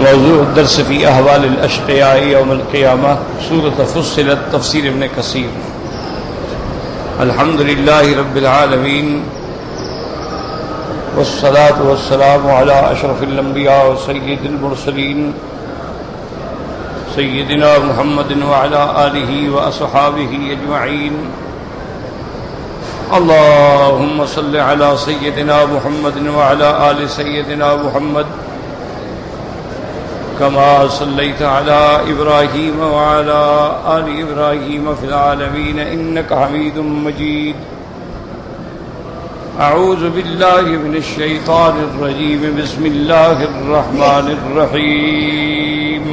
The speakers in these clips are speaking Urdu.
موضوع الدرس في أحوال الأشقياء يوم القيامة سورة فصلت تفسير ابن كثير. الحمد لله رب العالمين والصلاة والسلام على أشرف الأنبياء وسيد المرسلين سيدنا محمد وعلى آله وأصحابه أجمعين. اللهم صل على سيدنا محمد وعلى آل سيدنا محمد كما صليت على إبراهيم وعلى آل إبراهيم في العالمين إنك حميد مجيد. أعوذ بالله من الشيطان الرجيم. بسم الله الرحمن الرحيم.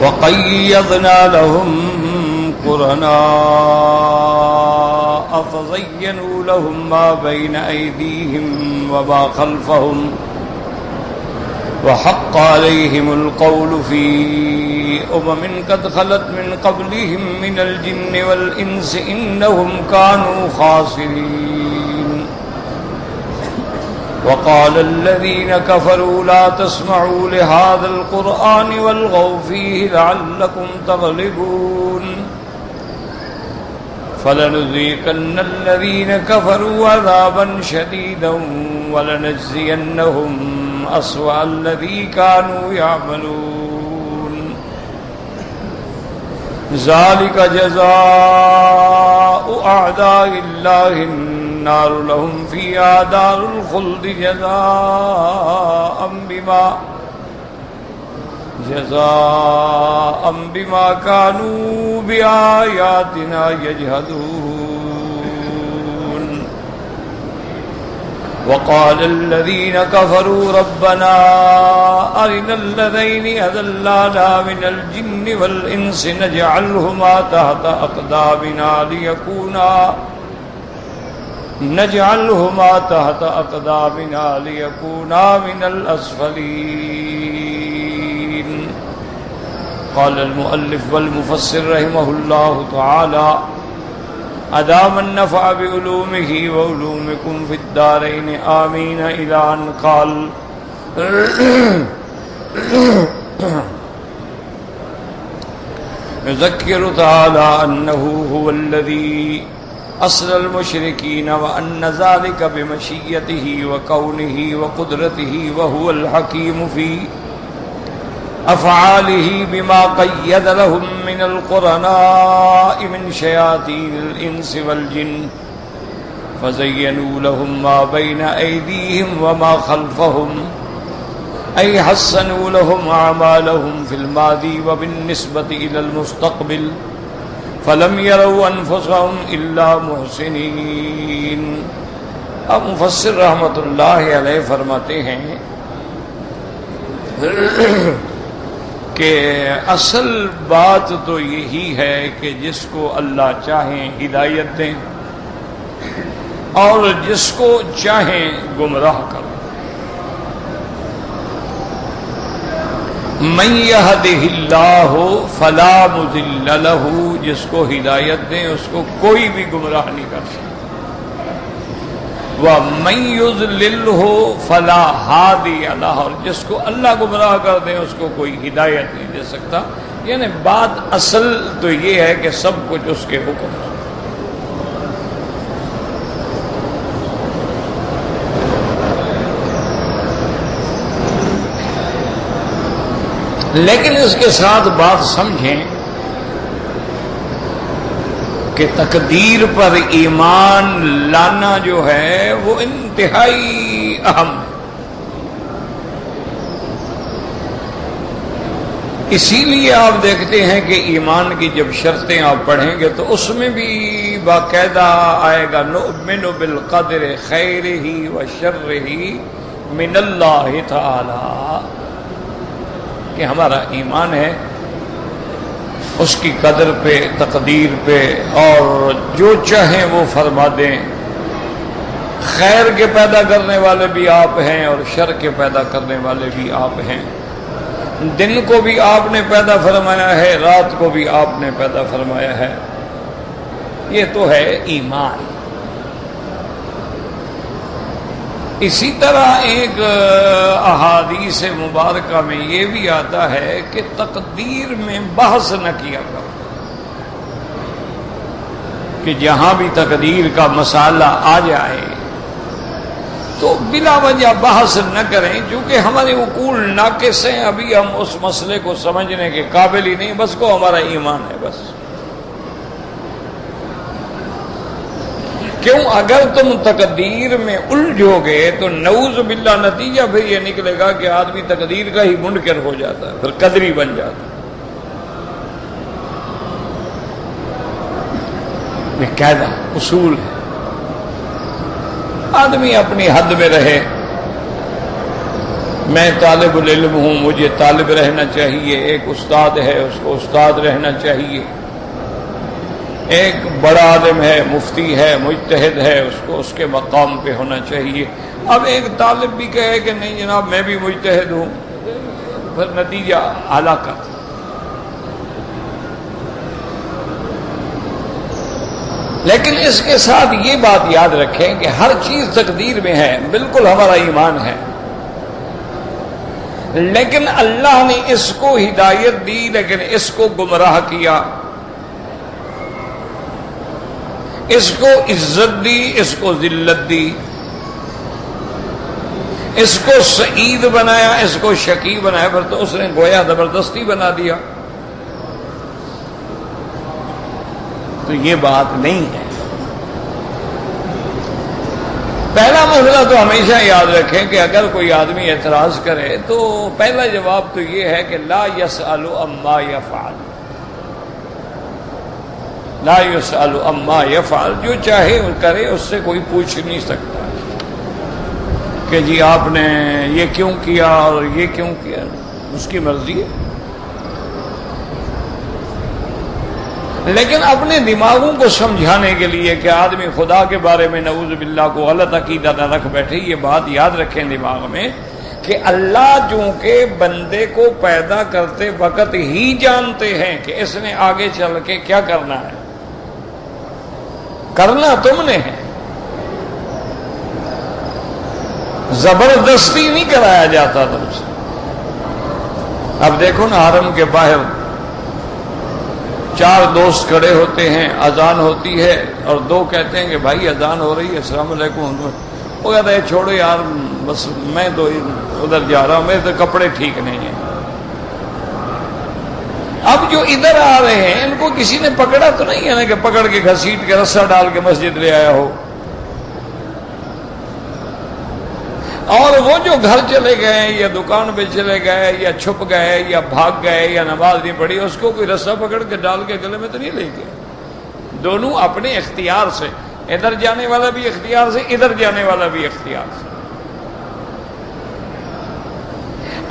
وقيضنا لهم قرناء فزينوا لهم ما بين أيديهم وما خلفهم وحق عليهم القول في قد خلت من قبلهم من الجن والإنس إنهم كانوا خاسرين. وقال الذين كفروا لا تسمعوا لهذا القرآن والغوا فيه لعلكم تغلبون. فلنذيقن الذين كفروا عذابا شديدا ولنجزينهم أسوأ الذي كانوا يعملون. ذلك جزاء أعداء الله النار لهم فيها دار الخلد جزاء بما كانوا بآياتنا يجحدون. وقال الذين كفروا ربنا أرنا الذين أضلانا من الجن والإنس نجعلهما تحت أقدامنا ليكونا من الأسفلين. قال المؤلف والمفسر رحمه الله تعالى أدام النفع بعلومه وعلومكم في الدارين آمين إلى أن قال يذكر تعالى أنه هو الذي أصل المشركين وأن ذلك بمشيته وكونه وقدرته وهو الحكيم في أفعاله بما قيد لهم من القرناء من شياطين الإنس والجن فزينوا لهم ما بين أيديهم وما خلفهم أي حسنوا لهم أعمالهم في الماضي وبالنسبة إلى المستقبل فلم يروا أنفسهم إلا محسنين. اب مفسر رحمت اللہ علیہ فرماتے ہیں کہ اصل بات تو یہی ہے کہ جس کو اللہ چاہیں ہدایت دیں اور جس کو چاہیں گمراہ کریں. من يهده الله فلا مضل له، جس کو ہدایت دیں اس کو کوئی بھی گمراہ نہیں کر سکتا. ومن يضلله فلا هادي له، اور جس کو اللہ گمراہ کر دیں اس کو کوئی ہدایت نہیں دے سکتا. یعنی بات اصل تو یہ ہے کہ سب کچھ اس کے حکم ہے. لیکن اس کے ساتھ بات سمجھیں کہ تقدیر پر ایمان لانا جو ہے وہ انتہائی اہم ہے. اسی لیے آپ دیکھتے ہیں کہ ایمان کی جب شرطیں آپ پڑھیں گے تو اس میں بھی باقاعدہ آئے گا نؤمن بالقدر خیرہ وشرہ من اللہ تعالی، کہ ہمارا ایمان ہے اس کی قدر پہ تقدیر پہ اور جو چاہیں وہ فرما دیں. خیر کے پیدا کرنے والے بھی آپ ہیں اور شر کے پیدا کرنے والے بھی آپ ہیں. دن کو بھی آپ نے پیدا فرمایا ہے، رات کو بھی آپ نے پیدا فرمایا ہے. یہ تو ہے ایمان. اسی طرح ایک احادیث مبارکہ میں یہ بھی آتا ہے کہ تقدیر میں بحث نہ کیا کرو، کہ جہاں بھی تقدیر کا مسئلہ آ جائے تو بلا وجہ بحث نہ کریں، کیونکہ ہمارے عقول ناقص ہیں، ابھی ہم اس مسئلے کو سمجھنے کے قابل ہی نہیں، بس کو ہمارا ایمان ہے بس۔ کیوں؟ اگر تم تقدیر میں الجھو گے تو نعوذ باللہ نتیجہ پھر یہ نکلے گا کہ آدمی تقدیر کا ہی منکر ہو جاتا ہے، پھر قدری بن جاتا ہے۔ یہ قاعدہ اصول ہے، آدمی اپنی حد میں رہے۔ میں طالب العلم ہوں، مجھے طالب رہنا چاہیے، ایک استاد ہے اس کو استاد رہنا چاہیے، ایک بڑا عالم ہے، مفتی ہے، مجتہد ہے، اس کو اس کے مقام پہ ہونا چاہیے۔ اب ایک طالب بھی کہے کہ نہیں جناب میں بھی مجتہد ہوں، پھر نتیجہ ہلاکت۔ لیکن اس کے ساتھ یہ بات یاد رکھیں کہ ہر چیز تقدیر میں ہے، بالکل ہمارا ایمان ہے، لیکن اللہ نے اس کو ہدایت دی، لیکن اس کو گمراہ کیا، اس کو عزت دی، اس کو ذلت دی، اس کو سعید بنایا، اس کو شقی بنایا، پھر تو اس نے گویا زبردستی بنا دیا۔ تو یہ بات نہیں ہے۔ پہلا مسئلہ تو ہمیشہ یاد رکھیں کہ اگر کوئی آدمی اعتراض کرے تو پہلا جواب تو یہ ہے کہ لا يسأل عما يفعل، لا يسأل عما يفعل، جو چاہے وہ کرے، اس سے کوئی پوچھ نہیں سکتا کہ جی آپ نے یہ کیوں کیا اور یہ کیوں کیا، اس کی مرضی ہے۔ لیکن اپنے دماغوں کو سمجھانے کے لیے کہ آدمی خدا کے بارے میں نعوذ باللہ کو غلط عقیدہ نہ رکھ بیٹھے، یہ بات یاد رکھیں دماغ میں کہ اللہ چونکہ بندے کو پیدا کرتے وقت ہی جانتے ہیں کہ اس نے آگے چل کے کیا کرنا ہے، کرنا تم نے ہے، زبردستی نہیں کرایا جاتا تم سے۔ اب دیکھو نا حرم کے باہر چار دوست کھڑے ہوتے ہیں، اذان ہوتی ہے اور دو کہتے ہیں کہ بھائی اذان ہو رہی ہے، السلام علیکم۔ وہ کہتا ہے چھوڑو یار، بس میں تو ادھر جا رہا ہوں، میرے تو کپڑے ٹھیک نہیں ہیں۔ اب جو ادھر آ رہے ہیں ان کو کسی نے پکڑا تو نہیں ہے نا کہ پکڑ کے گھسیٹ کے رسہ ڈال کے مسجد لے آیا ہو، اور وہ جو گھر چلے گئے یا دکان پہ چلے گئے یا چھپ گئے یا بھاگ گئے یا نماز نہیں پڑھی، اس کو کوئی رسہ پکڑ کے ڈال کے گلے میں تو نہیں لے گئے۔ دونوں اپنے اختیار سے، ادھر جانے والا بھی اختیار سے، ادھر جانے والا بھی اختیار سے۔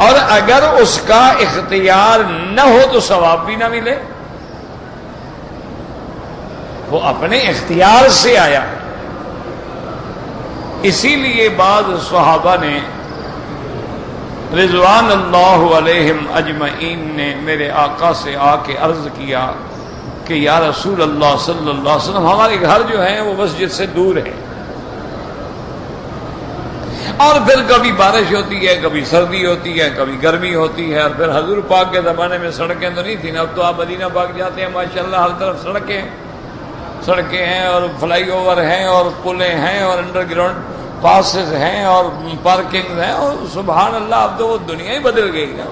اور اگر اس کا اختیار نہ ہو تو ثواب بھی نہ ملے، وہ اپنے اختیار سے آیا ہے۔ اسی لیے بعض صحابہ نے رضوان اللہ علیہم اجمعین نے میرے آقا سے آ کے عرض کیا کہ یا رسول اللہ صلی اللہ علیہ وسلم، ہمارے گھر جو ہیں وہ مسجد سے دور ہے، اور پھر کبھی بارش ہوتی ہے، کبھی سردی ہوتی ہے، کبھی گرمی ہوتی ہے، اور پھر حضور پاک کے زمانے میں سڑکیں تو نہیں تھیں، اب تو آپ مدینہ پاک جاتے ہیں ماشاءاللہ ہر طرف سڑکیں ہیں اور فلائی اوور ہیں اور پلیں ہیں اور انڈر گراؤنڈ پاسز ہیں اور پارکنگ ہیں، اور سبحان اللہ اب تو وہ دنیا ہی بدل گئی نا۔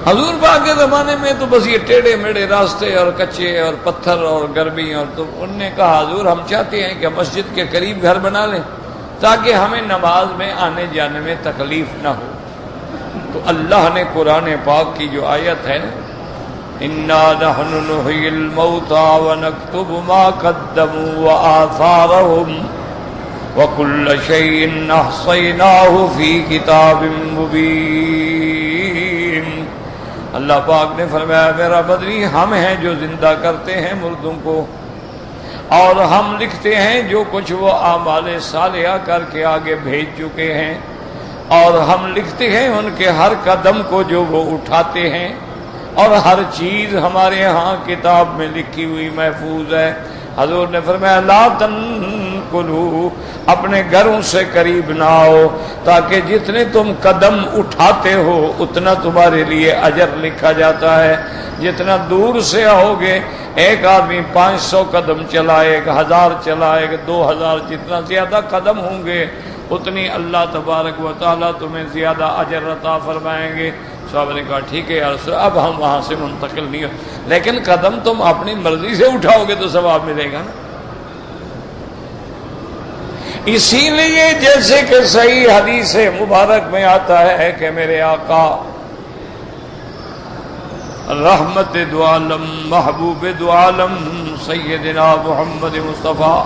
حضور پاک کے زمانے میں تو بس یہ ٹیڑھے میڑھے راستے اور کچے اور پتھر اور گرمی، اور تو انہوں نے کہا حضور ہم چاہتے ہیں کہ مسجد کے قریب گھر بنا لیں تاکہ ہمیں نماز میں آنے جانے میں تکلیف نہ ہو۔ تو اللہ نے قرآن پاک کی جو آیت ہے اِنَّا نَحْنُ نُحْيِي الْمَوْتَى وَنَكْتُبُ مَا قَدَّمُوا وَآثَارَهُمْ وَكُلَّ شَيْءٍ أَحْصَيْنَاهُ فِي كِتَابٍ مُبِينٍ۔ اللہ پاک نے فرمایا میرا بدری ہم ہیں جو زندہ کرتے ہیں مردوں کو، اور ہم لکھتے ہیں جو کچھ وہ اعمال صالحہ کر کے آگے بھیج چکے ہیں، اور ہم لکھتے ہیں ان کے ہر قدم کو جو وہ اٹھاتے ہیں، اور ہر چیز ہمارے ہاں کتاب میں لکھی ہوئی محفوظ ہے۔ حضور نے فرمایا لا تدخلوا، اپنے گھروں سے قریب نہ آؤ، تاکہ جتنے تم قدم اٹھاتے ہو اتنا تمہارے لیے اجر لکھا جاتا ہے۔ جتنا دور سے آؤ گے، ایک آدمی 500 قدم چلائے گا، 1000 چلائے گا، 2000، جتنا زیادہ قدم ہوں گے اتنی اللہ تبارک و تعالیٰ تمہیں زیادہ اجر عطا فرمائیں گے۔ صاحب نے کہا ٹھیک ہے یا رسول، اب ہم وہاں سے منتقل نہیں ہو، لیکن قدم تم اپنی مرضی سے اٹھاؤ گے تو ثواب ملے گا نا۔ اسی لیے جیسے کہ صحیح حدیث مبارک میں آتا ہے کہ میرے آقا رحمت دو عالم، محبوب دو عالم سیدنا محمد مصطفیٰ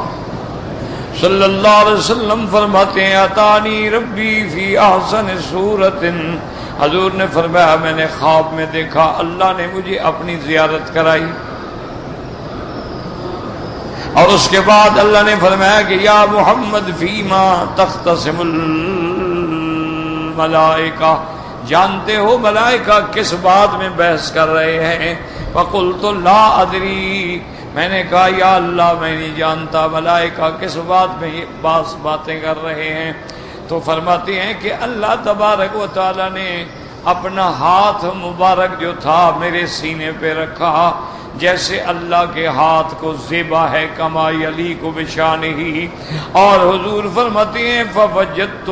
صلی اللہ علیہ وسلم فرماتے ہیں اتانی ربی فی احسن صورت، حضور نے فرمایا میں نے خواب میں دیکھا اللہ نے مجھے اپنی زیارت کرائی، اور اس کے بعد اللہ نے فرمایا کہ یا محمد فیما تختصم الملائکہ، جانتے ہو ملائکہ کس بات میں بحث کر رہے ہیں؟ فقلت لا ادری، میں نے کہا یا اللہ میں نہیں جانتا ملائکہ کس بات میں یہ باتیں کر رہے ہیں۔ تو فرماتے ہیں کہ اللہ تبارک و تعالی نے اپنا ہاتھ مبارک جو تھا میرے سینے پہ رکھا، جیسے اللہ کے ہاتھ کو زیبا ہے کما یلیق بشانہ، اور حضور فرماتے ہیں فوجدت،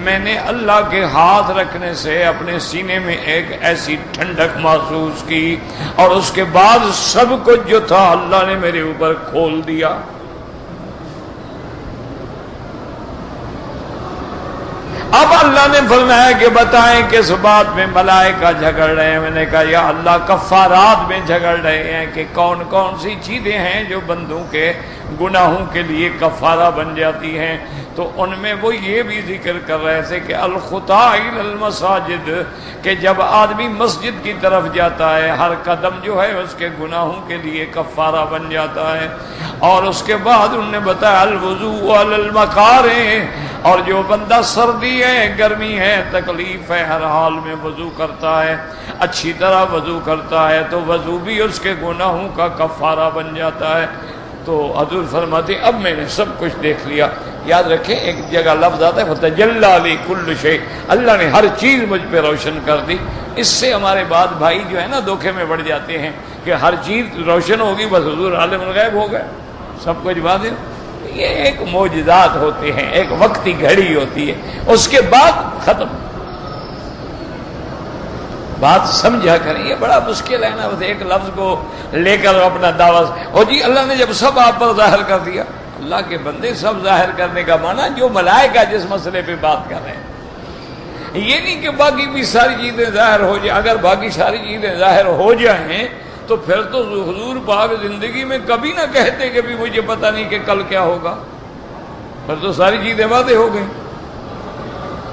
میں نے اللہ کے ہاتھ رکھنے سے اپنے سینے میں ایک ایسی ٹھنڈک محسوس کی، اور اس کے بعد سب کچھ جو تھا اللہ نے میرے اوپر کھول دیا۔ اب اللہ نے فرمایا کہ بتائیں کس بات میں ملائکہ جھگڑ رہے ہیں؟ میں نے کہا یا اللہ کفارات میں جھگڑ رہے ہیں کہ کون کون سی چیزیں ہیں جو بندوں کے گناہوں کے لیے کفارہ بن جاتی ہیں۔ تو ان میں وہ یہ بھی ذکر کر رہے تھے کہ الخطا الی المساجد، کہ جب آدمی مسجد کی طرف جاتا ہے ہر قدم جو ہے اس کے گناہوں کے لیے کفارہ بن جاتا ہے۔ اور اس کے بعد انہوں نے بتایا الوضوء علی المکارہ، اور جو بندہ سردی ہے گرمی ہے تکلیف ہے ہر حال میں وضو کرتا ہے، اچھی طرح وضو کرتا ہے تو وضو بھی اس کے گناہوں کا کفارہ بن جاتا ہے۔ تو حضور فرماتے اب میں نے سب کچھ دیکھ لیا۔ یاد رکھیں ایک جگہ لفظ آتا ہے فتجلی علی کل شیء، اللہ نے ہر چیز مجھ پہ روشن کر دی۔ اس سے ہمارے بعد بھائی جو ہے نا دھوکے میں پڑ جاتے ہیں کہ ہر چیز روشن ہوگی بس حضور عالم الغیب ہو گئے، سب کچھ واضح۔ یہ ایک معجزات ہوتے ہیں، ایک وقتی گھڑی ہوتی ہے، اس کے بعد ختم۔ بات سمجھا کریں، یہ بڑا مشکل ہے نا، بس ایک لفظ کو لے کر اپنا دعویٰ ہو جی اللہ نے جب سب آپ پر ظاہر کر دیا۔ اللہ کے بندے سب ظاہر کرنے کا معنی جو ملائکہ جس مسئلے پہ بات کر رہے ہیں، یہ نہیں کہ باقی بھی ساری چیزیں ظاہر ہو جائیں۔ اگر باقی ساری چیزیں ظاہر ہو جائیں تو پھر تو حضور پاک زندگی میں کبھی نہ کہتے کہ بھی مجھے پتہ نہیں کہ کل کیا ہوگا، پھر تو ساری چیزیں واضح ہو گئیں۔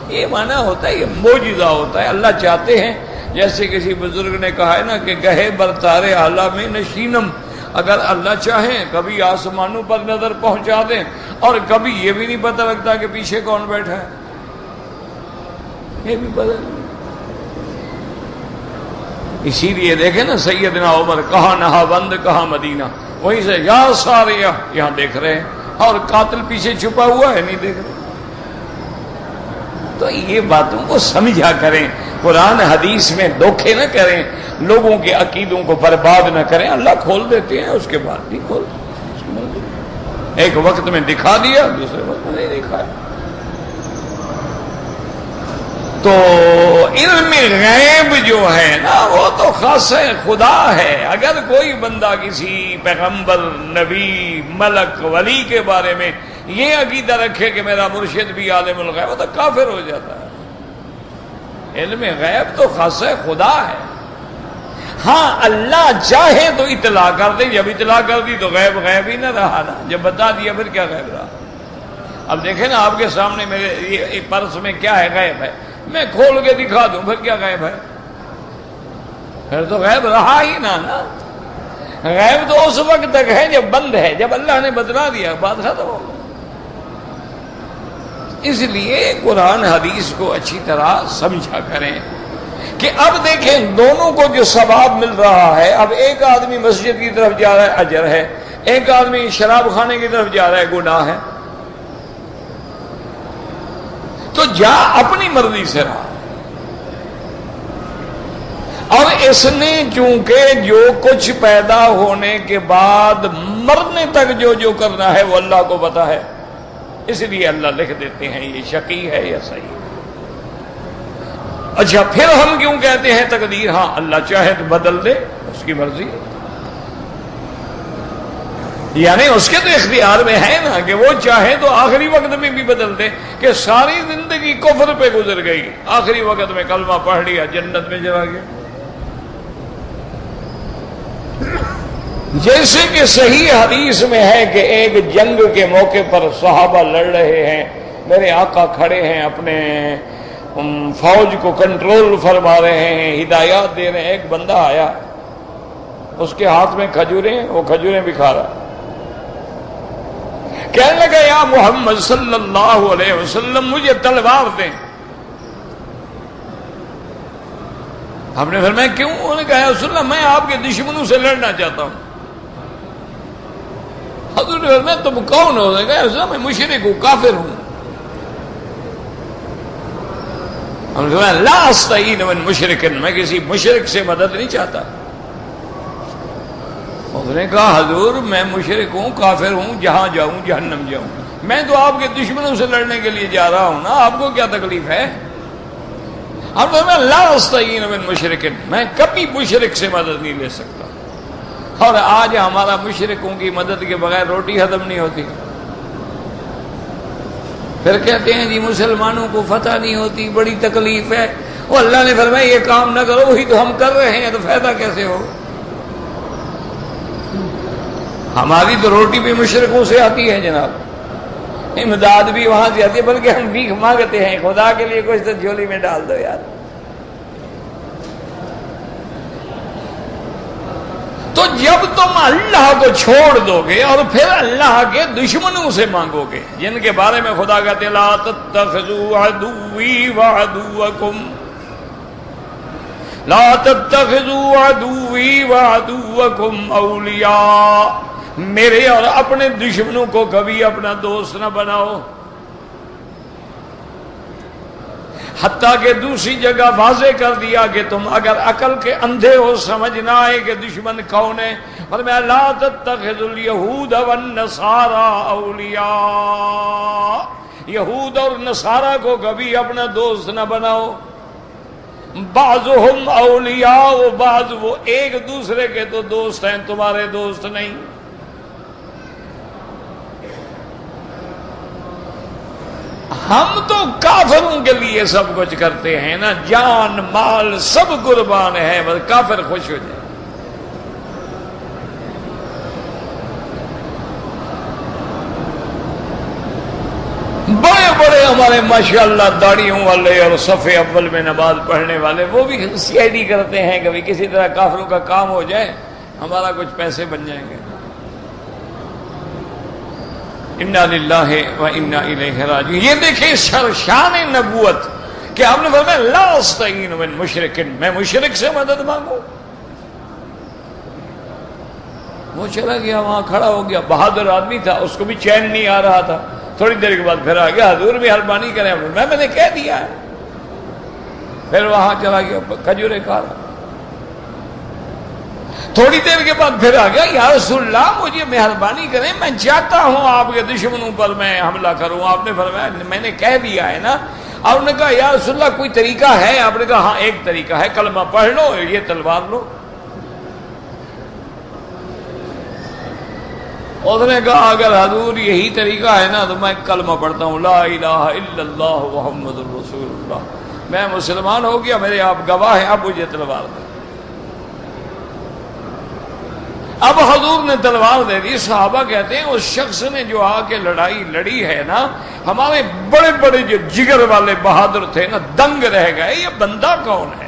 یہ معنی ہوتا ہے، یہ معجزہ ہوتا ہے۔ اللہ چاہتے ہیں، جیسے کسی بزرگ نے کہا ہے نا کہ گہے برتارے اعلیٰ میں نشینم، اگر اللہ چاہیں کبھی آسمانوں پر نظر پہنچا دیں، اور کبھی یہ بھی نہیں پتہ لگتا کہ پیچھے کون بیٹھا ہے، یہ بھی پتہ نہیں۔ اسی لیے دیکھیں نا سیدنا عمر کہاں نہا بند کہاں مدینہ، وہیں سے یا سارے یہاں دیکھ رہے ہیں، اور قاتل پیچھے چھپا ہوا ہے نہیں دیکھ رہے۔ تو یہ باتوں کو سمجھا کریں، قرآن حدیث میں دھوکے نہ کریں، لوگوں کے عقیدوں کو برباد نہ کریں۔ اللہ کھول دیتے ہیں، اس کے بعد نہیں کھولتے۔ ایک وقت میں دکھا دیا، دوسرے وقت میں نہیں دکھایا۔ تو علم غیب جو ہے نا وہ تو خاص خدا ہے۔ اگر کوئی بندہ کسی پیغمبر، نبی، ملک، ولی کے بارے میں یہ عقیدہ رکھے کہ میرا مرشد بھی عالم الغیب، وہ تو کافر ہو جاتا ہے۔ علم غیب تو خاص خدا ہے۔ ہاں اللہ چاہے تو اطلاع کر دے، جب اطلاع کر دی تو غیب غیب ہی نہ رہا نا، جب بتا دیا پھر کیا غیب رہا۔ اب دیکھیں نا آپ کے سامنے میرے یہ پرس میں کیا ہے، غیب ہے، میں کھول کے دکھا دوں پھر کیا غیب ہے؟ پھر تو غیب رہا ہی نہ نا۔ غیب تو اس وقت تک ہے جب بند ہے، جب اللہ نے بتلا دیا بات ختم ہو گئی۔ اس لیے قرآن حدیث کو اچھی طرح سمجھا کریں کہ اب دیکھیں دونوں کو جو ثواب مل رہا ہے، اب ایک آدمی مسجد کی طرف جا رہا ہے اجر ہے، ایک آدمی شراب کھانے کی طرف جا رہا ہے، گناہ ہے، تو جا اپنی مرضی سے رہا، اور اس نے چونکہ جو کچھ پیدا ہونے کے بعد مرنے تک جو جو کرنا ہے وہ اللہ کو پتا ہے، اس لیے اللہ لکھ دیتے ہیں یہ شقی ہے یا صحیح۔ اچھا پھر ہم کیوں کہتے ہیں تقدیر؟ ہاں اللہ چاہے تو بدل دے، اس کی مرضی، یعنی اس کے تو اختیار میں ہے نا کہ وہ چاہے تو آخری وقت میں بھی بدل دے، کہ ساری زندگی کفر پہ گزر گئی، آخری وقت میں کلمہ پڑھ لیا، جنت میں چلا گیا۔ جیسے کہ صحیح حدیث میں ہے کہ ایک جنگ کے موقع پر صحابہ لڑ رہے ہیں، میرے آقا کھڑے ہیں، اپنے فوج کو کنٹرول فرما رہے ہیں، ہدایات دے رہے ہیں، ایک بندہ آیا، اس کے ہاتھ میں کھجوریں، وہ کھجوریں بھی کھا رہا، کہنے لگا یا محمد صلی اللہ علیہ وسلم مجھے تلوار دیں۔ ہم نے فرمایا کیوں؟ انہوں نے کہا یا رسول اللہ میں آپ کے دشمنوں سے لڑنا چاہتا ہوں۔ حضور نے فرمایا تم کون ہو؟ نے کہا یا رسول اللہ میں مشرک ہوں، کافر ہوں۔ ہم نے فرمایا لا استعین من مشرک، میں کسی مشرک سے مدد نہیں چاہتا۔ اس نے کہا حضور میں مشرک ہوں، کافر ہوں، جہاں جاؤں جہنم جاؤں، میں تو آپ کے دشمنوں سے لڑنے کے لیے جا رہا ہوں نا، آپ کو کیا تکلیف ہے؟ اب میں لا استعین من مشرک، میں کبھی مشرک سے مدد نہیں لے سکتا۔ اور آج ہمارا مشرکوں کی مدد کے بغیر روٹی ہضم نہیں ہوتی، پھر کہتے ہیں جی مسلمانوں کو فتح نہیں ہوتی، بڑی تکلیف ہے۔ وہ اللہ نے فرمایا یہ کام نہ کرو، وہی تو ہم کر رہے ہیں، تو فائدہ کیسے ہو؟ ہماری تو روٹی بھی مشرکوں سے آتی ہے جناب، امداد بھی وہاں سے آتی ہے، بلکہ ہم بھیک مانگتے ہیں، خدا کے لیے کچھ تو جھولی میں ڈال دو یار۔ تو جب تم اللہ کو چھوڑ دو گے اور پھر اللہ کے دشمنوں سے مانگو گے، جن کے بارے میں خدا کہتے ہیں لا تتخذوا عدوی وعدوکم، لا تتخذوا عدوی وعدوکم اولیاء، میرے اور اپنے دشمنوں کو کبھی اپنا دوست نہ بناؤ۔ حتیٰ کہ دوسری جگہ واضح کر دیا کہ تم اگر عقل کے اندھے ہو سمجھ نہ آئے کہ دشمن کون ہے، فرمایا لا تتخذوا الیہود والنصارى اولیاء، یہود اور نصارہ کو کبھی اپنا دوست نہ بناؤ۔ بعضهم اولیاء، و بعض وہ ایک دوسرے کے تو دوست ہیں، تمہارے دوست نہیں۔ ہم تو کافروں کے لیے سب کچھ کرتے ہیں نا، جان مال سب قربان ہے، بس کافر خوش ہو جائے۔ بڑے بڑے ہمارے ماشاءاللہ داڑھیوں والے اور صف اول میں نماز پڑھنے والے، وہ بھی سی آئی ڈی کرتے ہیں کبھی کسی طرح کافروں کا کام ہو جائے، ہمارا کچھ پیسے بن جائیں گے۔ انا للہ و انا الیہ راجعون۔ یہ دیکھیں شان نبوت کہ آپ نے فرمایا لا استعین من مشرک، میں مشرک سے مدد مانگوں۔ وہ چلا گیا، وہاں کھڑا ہو گیا، بہادر آدمی تھا، اس کو بھی چین نہیں آ رہا تھا، تھوڑی دیر کے بعد پھر آ گیا، حضور بھی مہربانی کریں، میں نے کہہ دیا ہے۔ پھر وہاں چلا گیا، کھجورے کھا رہا، تھوڑی دیر کے بعد پھر آ گیا، یا رسول اللہ مجھے مہربانی کریں، میں چاہتا ہوں آپ کے دشمنوں پر میں حملہ کروں۔ آپ نے فرمایا میں نے کہہ دیا ہے نا۔ آپ نے کہا یا رسول اللہ کوئی طریقہ ہے؟ آپ نے کہا ہاں ایک طریقہ ہے، کلمہ پڑھ لو، یہ تلوار لو۔ اس نے کہا اگر حضور یہی طریقہ ہے نا تو میں کلمہ پڑھتا ہوں، لا الہ الا اللہ محمد الرسول اللہ، میں مسلمان ہو گیا، میرے آپ گواہ ہیں، اب مجھے تلوار دیں۔ اب حضور نے تلوار دے دی۔ صحابہ کہتے ہیں اس شخص نے جو آ کے لڑائی لڑی ہے نا، ہمارے بڑے بڑے جو جگر والے بہادر تھے نا، دنگ رہ گئے، یہ بندہ کون ہے؟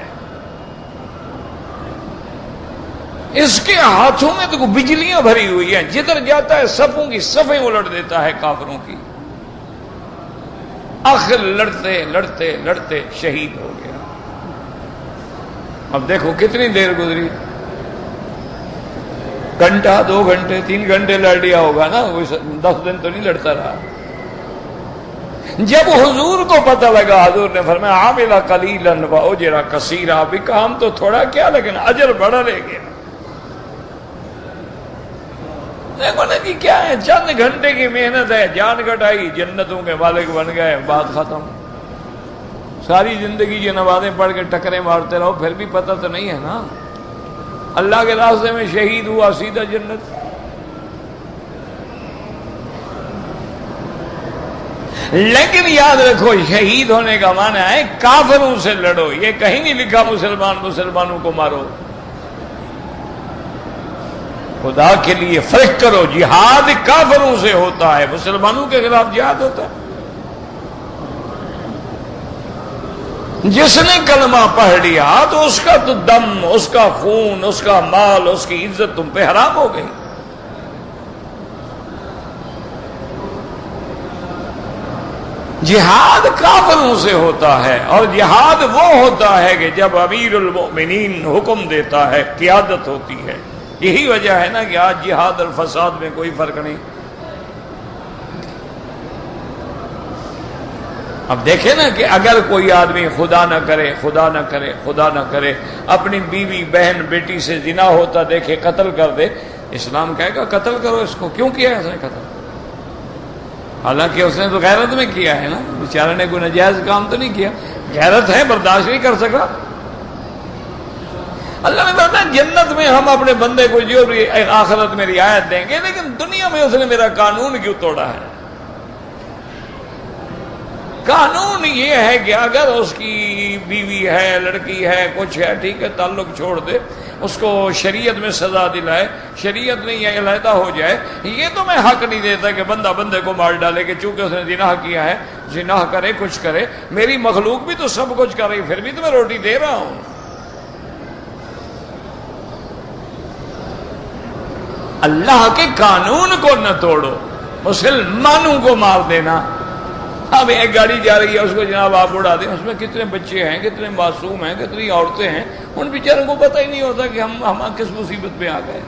اس کے ہاتھوں میں تو بجلیاں بھری ہوئی ہیں، جدھر جاتا ہے صفوں کی صفیں الٹ دیتا ہے کافروں کی۔ آخر لڑتے لڑتے لڑتے شہید ہو گیا۔ اب دیکھو کتنی دیر گزری، گھنٹہ 2 گھنٹے 3 گھنٹے لڑ لیا ہوگا نا، وہ 10 دن تو نہیں لڑتا رہا۔ جب حضور کو پتہ لگا، حضور نے فرمایا عاملہ قلیلا واجر کثیرا، ابھی کام تو تھوڑا کیا لیکن اجر بڑا لے گیا۔ دیکھو نا جی کیا ہے، چند گھنٹے کی محنت ہے، جان کٹائی، جنتوں کے مالک بن گئے، بات ختم۔ ساری زندگی یہ نمازیں پڑھ کے ٹکرے مارتے رہو پھر بھی پتہ تو نہیں ہے نا، اللہ کے راستے میں شہید ہوا سیدھا جنت۔ لیکن یاد رکھو شہید ہونے کا معنی ہے کافروں سے لڑو، یہ کہیں نہیں لکھا مسلمانوں کو مارو۔ خدا کے لیے فرق کرو، جہاد کافروں سے ہوتا ہے، مسلمانوں کے خلاف جہاد ہوتا ہے۔ جس نے کلمہ پڑھ لیا تو اس کا تو دم، اس کا خون، اس کا مال، اس کی عزت تم پہ حرام ہو گئی۔ جہاد کافروں سے ہوتا ہے، اور جہاد وہ ہوتا ہے کہ جب امیر المؤمنین حکم دیتا ہے، قیادت ہوتی ہے۔ یہی وجہ ہے نا کہ آج جہاد اور فساد میں کوئی فرق نہیں۔ اب دیکھیں نا کہ اگر کوئی آدمی خدا نہ کرے اپنی بیوی بہن بیٹی سے زنا ہوتا دیکھے قتل کر دے، اسلام کہے گا قتل کرو اس کو۔ کیوں کیا ہے اس نے قتل؟ حالانکہ اس نے تو غیرت میں کیا ہے نا، بیچارے نے کوئی ناجائز کام تو نہیں کیا، غیرت ہے، برداشت نہیں کر سکا۔ اللہ نے فرمایا جنت میں ہم اپنے بندے کو جو بھی آخرت میں رعایت دیں گے، لیکن دنیا میں اس نے میرا قانون کیوں توڑا ہے؟ قانون یہ ہے کہ اگر اس کی بیوی ہے، لڑکی ہے، کچھ ہے، ٹھیک ہے، تعلق چھوڑ دے، اس کو شریعت میں سزا دلائے، شریعت میں یہ علیحدہ ہو جائے۔ یہ تو میں حق نہیں دیتا کہ بندہ بندے کو مار ڈالے کہ چونکہ اس نے زنا کیا ہے، زنا کرے کچھ کرے، میری مخلوق بھی تو سب کچھ کر رہی، پھر بھی تو میں روٹی دے رہا ہوں۔ اللہ کے قانون کو نہ توڑو، مسلمانوں کو مار دینا۔ اب ایک گاڑی جا رہی ہے، اس کو جناب آپ اڑا دیں، اس میں کتنے بچے ہیں، کتنے معصوم ہیں، کتنی عورتیں ہیں، ان بیچاروں کو پتہ ہی نہیں ہوتا کہ ہم کس مصیبت میں آ گئے۔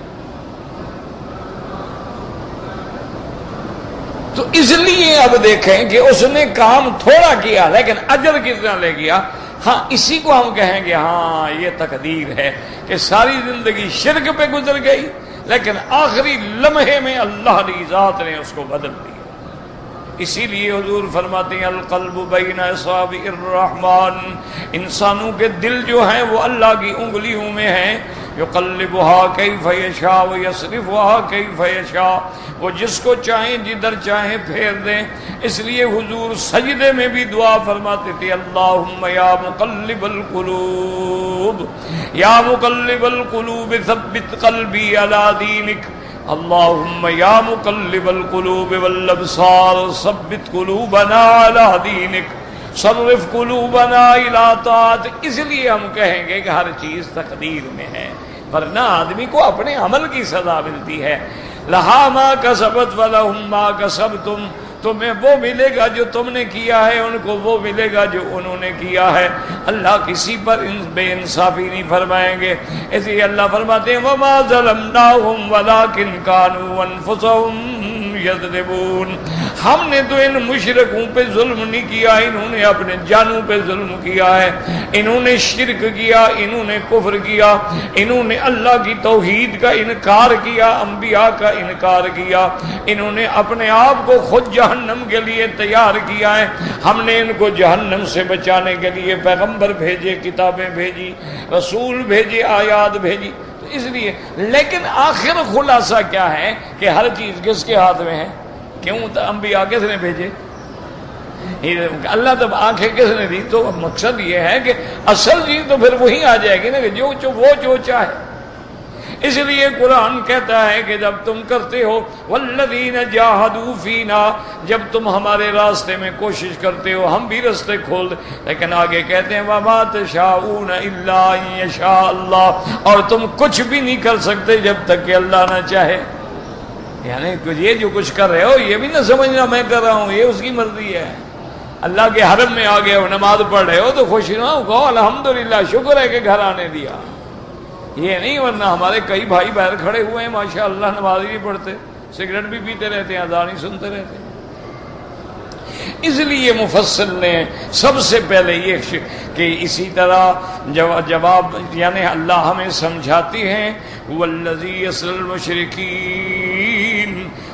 تو اس لیے اب دیکھیں کہ اس نے کام تھوڑا کیا لیکن اجر کتنا لے گیا۔ ہاں اسی کو ہم کہیں گے ہاں یہ تقدیر ہے کہ ساری زندگی شرک پہ گزر گئی، لیکن آخری لمحے میں اللہ کی ذات نے اس کو بدل دیا۔ اسی لیے حضور فرماتے ہیں القلب بین اصابع الرحمن، انسانوں کے دل جو ہیں وہ اللہ کی انگلیوں میں ہیں، یقلبها کیف یشاء ویصرفها کیف یشاء، وہ جس کو چاہیں جدھر چاہیں پھیر دیں۔ اس لیے حضور سجدے میں بھی دعا فرماتے تھے اللہم یا مقلب القلوب، یا مقلب القلوب ثبت قلبی علی دینک، اللہم یا مقلب القلوب والابصار ثبت قلوبنا علی دینک صرف قلوبنا الی طاعتک۔ اس لیے ہم کہیں گے کہ ہر چیز تقدیر میں ہے، ورنہ آدمی کو اپنے عمل کی سزا ملتی ہے۔ لہا ما کسبت ولہم ما کسبتم، تمہیں وہ ملے گا جو تم نے کیا ہے، ان کو وہ ملے گا جو انہوں نے کیا ہے۔ اللہ کسی پر بے انصافی نہیں فرمائیں گے۔ اس لیے اللہ فرماتے ہیں وَمَا ظَلَمْنَاهُمْ وَلَٰكِنْ كَانُوا أَنفُسَهُمْ يَظْلِمُونَ، ہم نے تو ان مشرکوں پہ ظلم نہیں کیا، انہوں نے اپنے جانوں پہ ظلم کیا ہے، انہوں نے شرک کیا، انہوں نے کفر کیا، انہوں نے اللہ کی توحید کا انکار کیا، انبیاء کا انکار کیا، انہوں نے اپنے آپ کو خود جہنم کے لیے تیار کیا ہے۔ ہم نے ان کو جہنم سے بچانے کے لیے پیغمبر بھیجے، کتابیں بھیجی، رسول بھیجے، آیات بھیجی۔ تو اس لیے لیکن آخر خلاصہ کیا ہے کہ ہر چیز کس کے ہاتھ میں ہے؟ کیوں انبیاء کس نے بھیجے؟ اللہ تب آنکھیں کس نے دی؟ تو مقصد یہ ہے کہ اصل چیز تو پھر وہی آ جائے گی نا کہ جو چاہے۔ اس لیے قرآن کہتا ہے کہ جب تم کرتے ہو والذین جاہدوا فینا، جب تم ہمارے راستے میں کوشش کرتے ہو ہم بھی راستے کھول دیں، لیکن آگے کہتے ہیں وما تشاءون الا ان یشاء اللہ، اور تم کچھ بھی نہیں کر سکتے جب تک کہ اللہ نہ چاہے۔ یعنی یہ جو کچھ کر رہے ہو یہ بھی نہ سمجھنا میں کر رہا ہوں، یہ اس کی مرضی ہے۔ اللہ کے حرم میں آ گئے ہو، نماز پڑھ رہے ہو تو خوش نہ ہو، کہو الحمدللہ، شکر ہے کہ گھر آنے دیا۔ یہ نہیں، ورنہ ہمارے کئی بھائی باہر کھڑے ہوئے ہیں ماشاءاللہ، نماز ہی نہیں پڑھتے، سگریٹ بھی پیتے رہتے ہیں، اذان ہی سنتے رہتے ہیں۔ اس لیے مفسر نے سب سے پہلے یہ کہ اسی طرح جواب یعنی اللہ ہمیں سمجھاتی ہیں والذی یصل المشرکین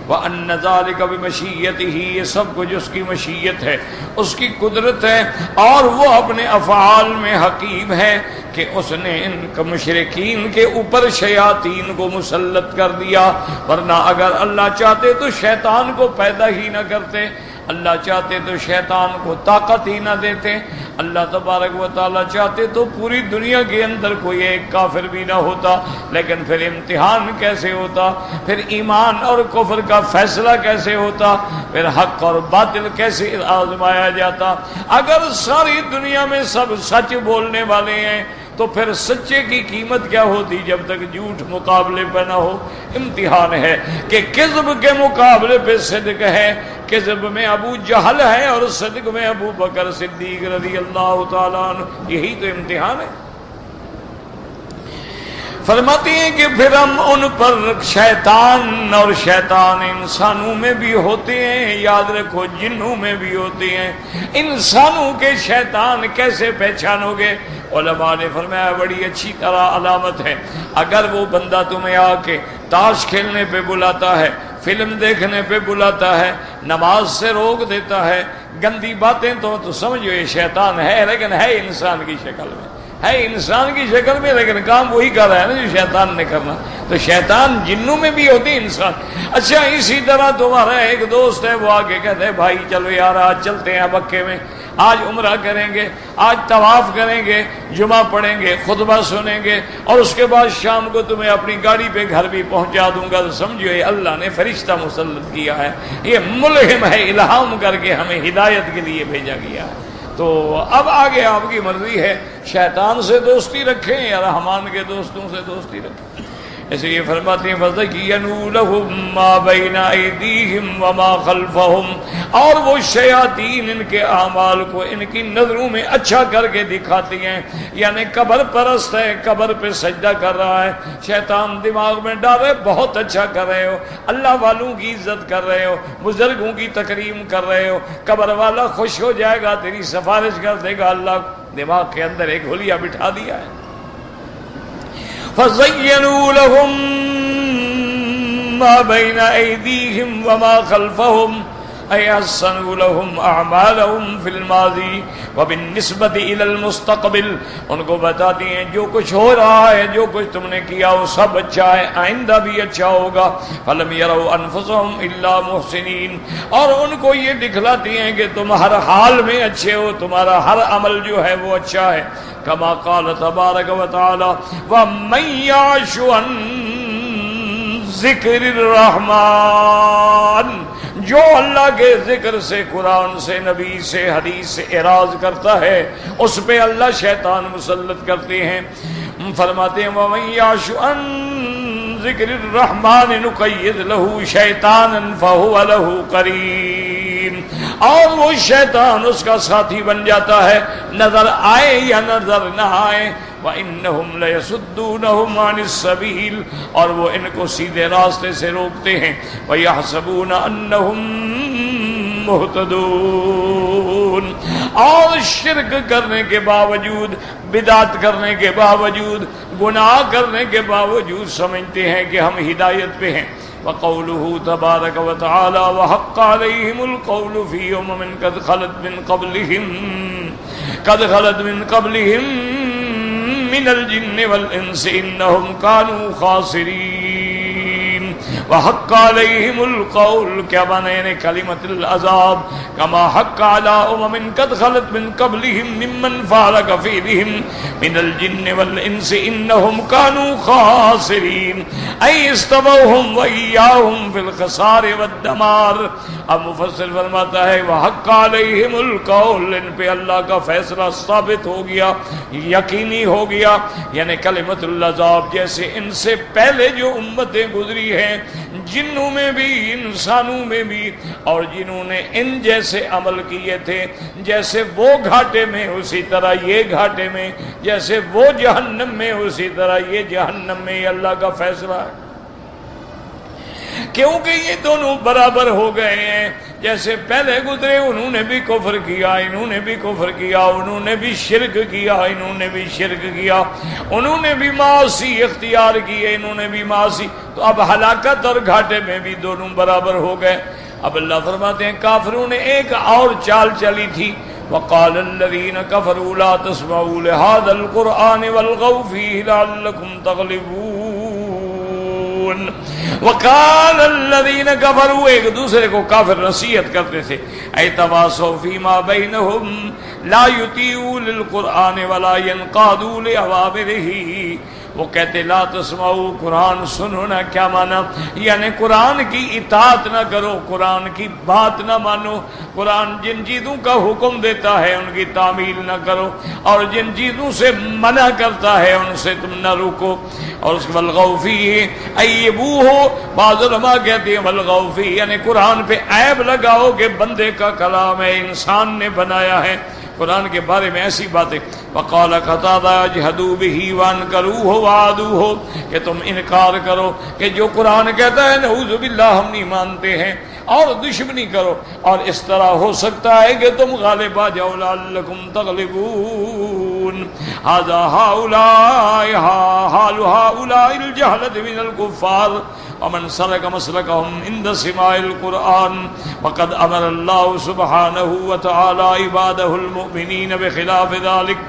وان ذلک بمشیتہ، یہ سب کچھ اس کی مشیت ہے، اس کی قدرت ہے، اور وہ اپنے افعال میں حکیم ہے کہ اس نے ان مشرکین کے اوپر شیاطین کو مسلط کر دیا، ورنہ اگر اللہ چاہتے تو شیطان کو پیدا ہی نہ کرتے، اللہ چاہتے تو شیطان کو طاقت ہی نہ دیتے، اللہ تبارک و تعالیٰ چاہتے تو پوری دنیا کے اندر کوئی ایک کافر بھی نہ ہوتا، لیکن پھر امتحان کیسے ہوتا، پھر ایمان اور کفر کا فیصلہ کیسے ہوتا، پھر حق اور باطل کیسے آزمایا جاتا۔ اگر ساری دنیا میں سب سچ بولنے والے ہیں تو پھر سچے کی قیمت کیا ہوتی جب تک جھوٹ مقابلے پہ نہ ہو؟ امتحان ہے کہ کذب کے مقابلے پہ صدق ہے، کذب میں ابو جہل ہے اور صدق میں ابو بکر صدیق رضی اللہ تعالیٰ عنہ، یہی تو امتحان ہے۔ فرماتی ہیں کہ پھر ہم ان پر شیطان، اور شیطان انسانوں میں بھی ہوتے ہیں، یاد رکھو جنوں میں بھی ہوتے ہیں، انسانوں کے شیطان کیسے پہچانو گے؟ علماء نے فرمایا بڑی اچھی طرح علامت ہے، اگر وہ بندہ تمہیں آ کے تاش کھیلنے پہ بلاتا ہے، فلم دیکھنے پہ بلاتا ہے، نماز سے روک دیتا ہے، گندی باتیں تو سمجھو یہ شیطان ہے، لیکن ہے انسان کی شکل میں، ہے انسان کی شکل میں، لیکن کام وہی کر رہا ہے نا جو شیطان نے کرنا۔ تو شیطان جنوں میں بھی ہوتی انسان۔ اچھا اسی طرح تمہارا ایک دوست ہے، وہ آگے کہتے ہیں بھائی چلو یار آج چلتے ہیں مکے میں، آج عمرہ کریں گے، آج طواف کریں گے، جمعہ پڑھیں گے، خطبہ سنیں گے، اور اس کے بعد شام کو تمہیں اپنی گاڑی پہ گھر بھی پہنچا دوں گا۔ تو سمجھو یہ اللہ نے فرشتہ مسلط کیا ہے، یہ ملہم ہے، الہام کر کے ہمیں ہدایت کے لیے بھیجا گیا ہے۔ تو اب آگے آپ کی مرضی ہے، شیطان سے دوستی رکھیں یا رحمان کے دوستوں سے دوستی رکھیں۔ اس لیے فرماتے ہیں فَزَيَّنُوا لَهُم مَّا بَيْنَ أَيْدِيهِمْ وَمَا خَلْفَهُمْ، اور وہ شیاطین ان کے اعمال کو ان کی نظروں میں اچھا کر کے دکھاتی ہیں، یعنی قبر پرست ہے، قبر پہ سجدہ کر رہا ہے، شیطان دماغ میں ڈالے بہت اچھا کر رہے ہو، اللہ والوں کی عزت کر رہے ہو، بزرگوں کی تکریم کر رہے ہو، قبر والا خوش ہو جائے گا، تیری سفارش کر دے گا، اللہ دماغ کے اندر ایک حلیہ بٹھا دیا ہے۔ فَزَيَّنُوا لَهُم مَّا بَيْنَ أَيْدِيهِمْ وَمَا خَلْفَهُمْ أَيْ حَسَّنُوا لَهُمْ أَعْمَالَهُمْ فِي الْمَاضِي وَبِالنِّسْبَةِ إِلَى الْمُسْتَقْبِلِ، ان کو بتاتی ہیں جو کچھ ہو رہا ہے، جو کچھ تم نے کیا وہ سب اچھا ہے، آئندہ بھی اچھا ہوگا۔ فَلَمْ يَرَوْا أَنفُسَهُمْ إِلَّا مُحْسِنِينَ، اور ان کو یہ دکھلاتی ہیں کہ تم ہر حال میں اچھے ہو، تمہارا ہر عمل جو ہے وہ اچھا ہے۔ کما قال تبارک و تعالی وَمَن يَعْشُ عَن ذِكْرِ الرَّحْمَٰنِ، جو اللہ کے ذکر سے، قرآن سے، نبی سے، حدیث سے اعراض کرتا ہے اس پہ اللہ شیطان مسلط کرتے ہیں۔ فرماتے ہیں وَمَن يَعْشُ عَن ذِكْرِ الرَّحْمَٰنِ نُقَيِّضْ لَهُ شَيْطَانًا فَهُوَ لَهُ قَرِينٌ، اور وہ شیطان اس کا ساتھی بن جاتا ہے، نظر آئے یا نظر نہ آئے۔ وَإِنَّهُمْ لَيَصُدُّونَهُمْ عَنِ السَّبِيلِ، اور وہ ان کو سیدھے راستے سے روکتے ہیں۔ وَيَحْسَبُونَ أَنَّهُمْ مُهْتَدُونَ، اور شرک کرنے کے باوجود، بدعت کرنے کے باوجود، گناہ کرنے کے باوجود سمجھتے ہیں کہ ہم ہدایت پہ ہیں۔ وقوله تبارک و تعالی وحق علیہم القول فی امم قد خلت من قبلہم من الجن والانس انہم کانوا خاسرین۔ وحق علیہم القول، کیا معنی کلمۃ العذاب؟ کما حق علی امم قد خلت من قبلہم ممن فعل کفیرہم من الجن والانس انہم کانوا خاسرین، ای استووہم وایاہم فی الخسار والدمار، اب مفسر فرماتا ہے وَحَقَّ عَلَيْهِمُ الْقَوْلُ، ان پہ اللہ کا فیصلہ ثابت ہو گیا، یقینی ہو گیا، یعنی کلمۃ العذاب جیسے ان سے پہلے جو امتیں گزری ہیں، جنوں میں بھی انسانوں میں بھی، اور جنہوں نے ان جیسے عمل کیے تھے، جیسے وہ گھاٹے میں اسی طرح یہ گھاٹے میں، جیسے وہ جہنم میں اسی طرح یہ جہنم میں، یہ اللہ کا فیصلہ ہے، کیونکہ یہ دونوں برابر ہو گئے ہیں۔ جیسے پہلے گزرے انہوں نے بھی کفر کیا، انہوں نے بھی کفر کیا، انہوں نے بھی شرک کیا، انہوں نے بھی شرک کیا، انہوں نے بھی معاصی اختیار کیے، انہوں نے بھی معاصی، تو اب ہلاکت اور گھاٹے میں بھی دونوں برابر ہو گئے۔ اب اللہ فرماتے ہیں کافروں نے ایک اور چال چلی تھی، وقال الذين كفروا لا تسمعوا لهذا القرآن والغوا فيه لعلكم تغلبون۔ وقال الذين كفروا، ایک دوسرے کو کافر نصیحت کرتے تھے، ایتواصوا فيما بينهم لا يطيعوا للقرآن ولا ينقادوا لأوامره، وہ کہتے لا تسمعوا، قرآن سنو نہ، کیا مانا؟ یعنی قرآن کی اطاعت نہ کرو، قرآن کی بات نہ مانو، قرآن جن چیزوں کا حکم دیتا ہے ان کی تعمیل نہ کرو، اور جن چیزوں سے منع کرتا ہے ان سے تم نہ روکو۔ اور اس کے والغوا فیہ ایبوہ، بعض علماء کہتے ہیں والغوا فیہ یعنی قرآن پہ عیب لگاؤ کہ بندے کا کلام ہے، انسان نے بنایا ہے، قرآن کے بارے میں ایسی باتیں۔ وقال قتادہ اجحدوا بہ وانکروہ وعادوہ، کہ تم انکار کرو کہ جو قرآن کہتا ہے نعوذ باللہ ہم نہیں مانتے ہیں، اور دشمنی کرو، اور اس طرح ہو سکتا ہے کہ تم غالب آ جاؤ، لعلکم تغلبون۔ ھذا ھؤلاء حال ھؤلاء الجہلة من الکفار ومن سلک مسلکهم عند سماع القرآن وقد امر اللہ سبحانہ وتعالی عبادہ المؤمنین بخلاف ذلک۔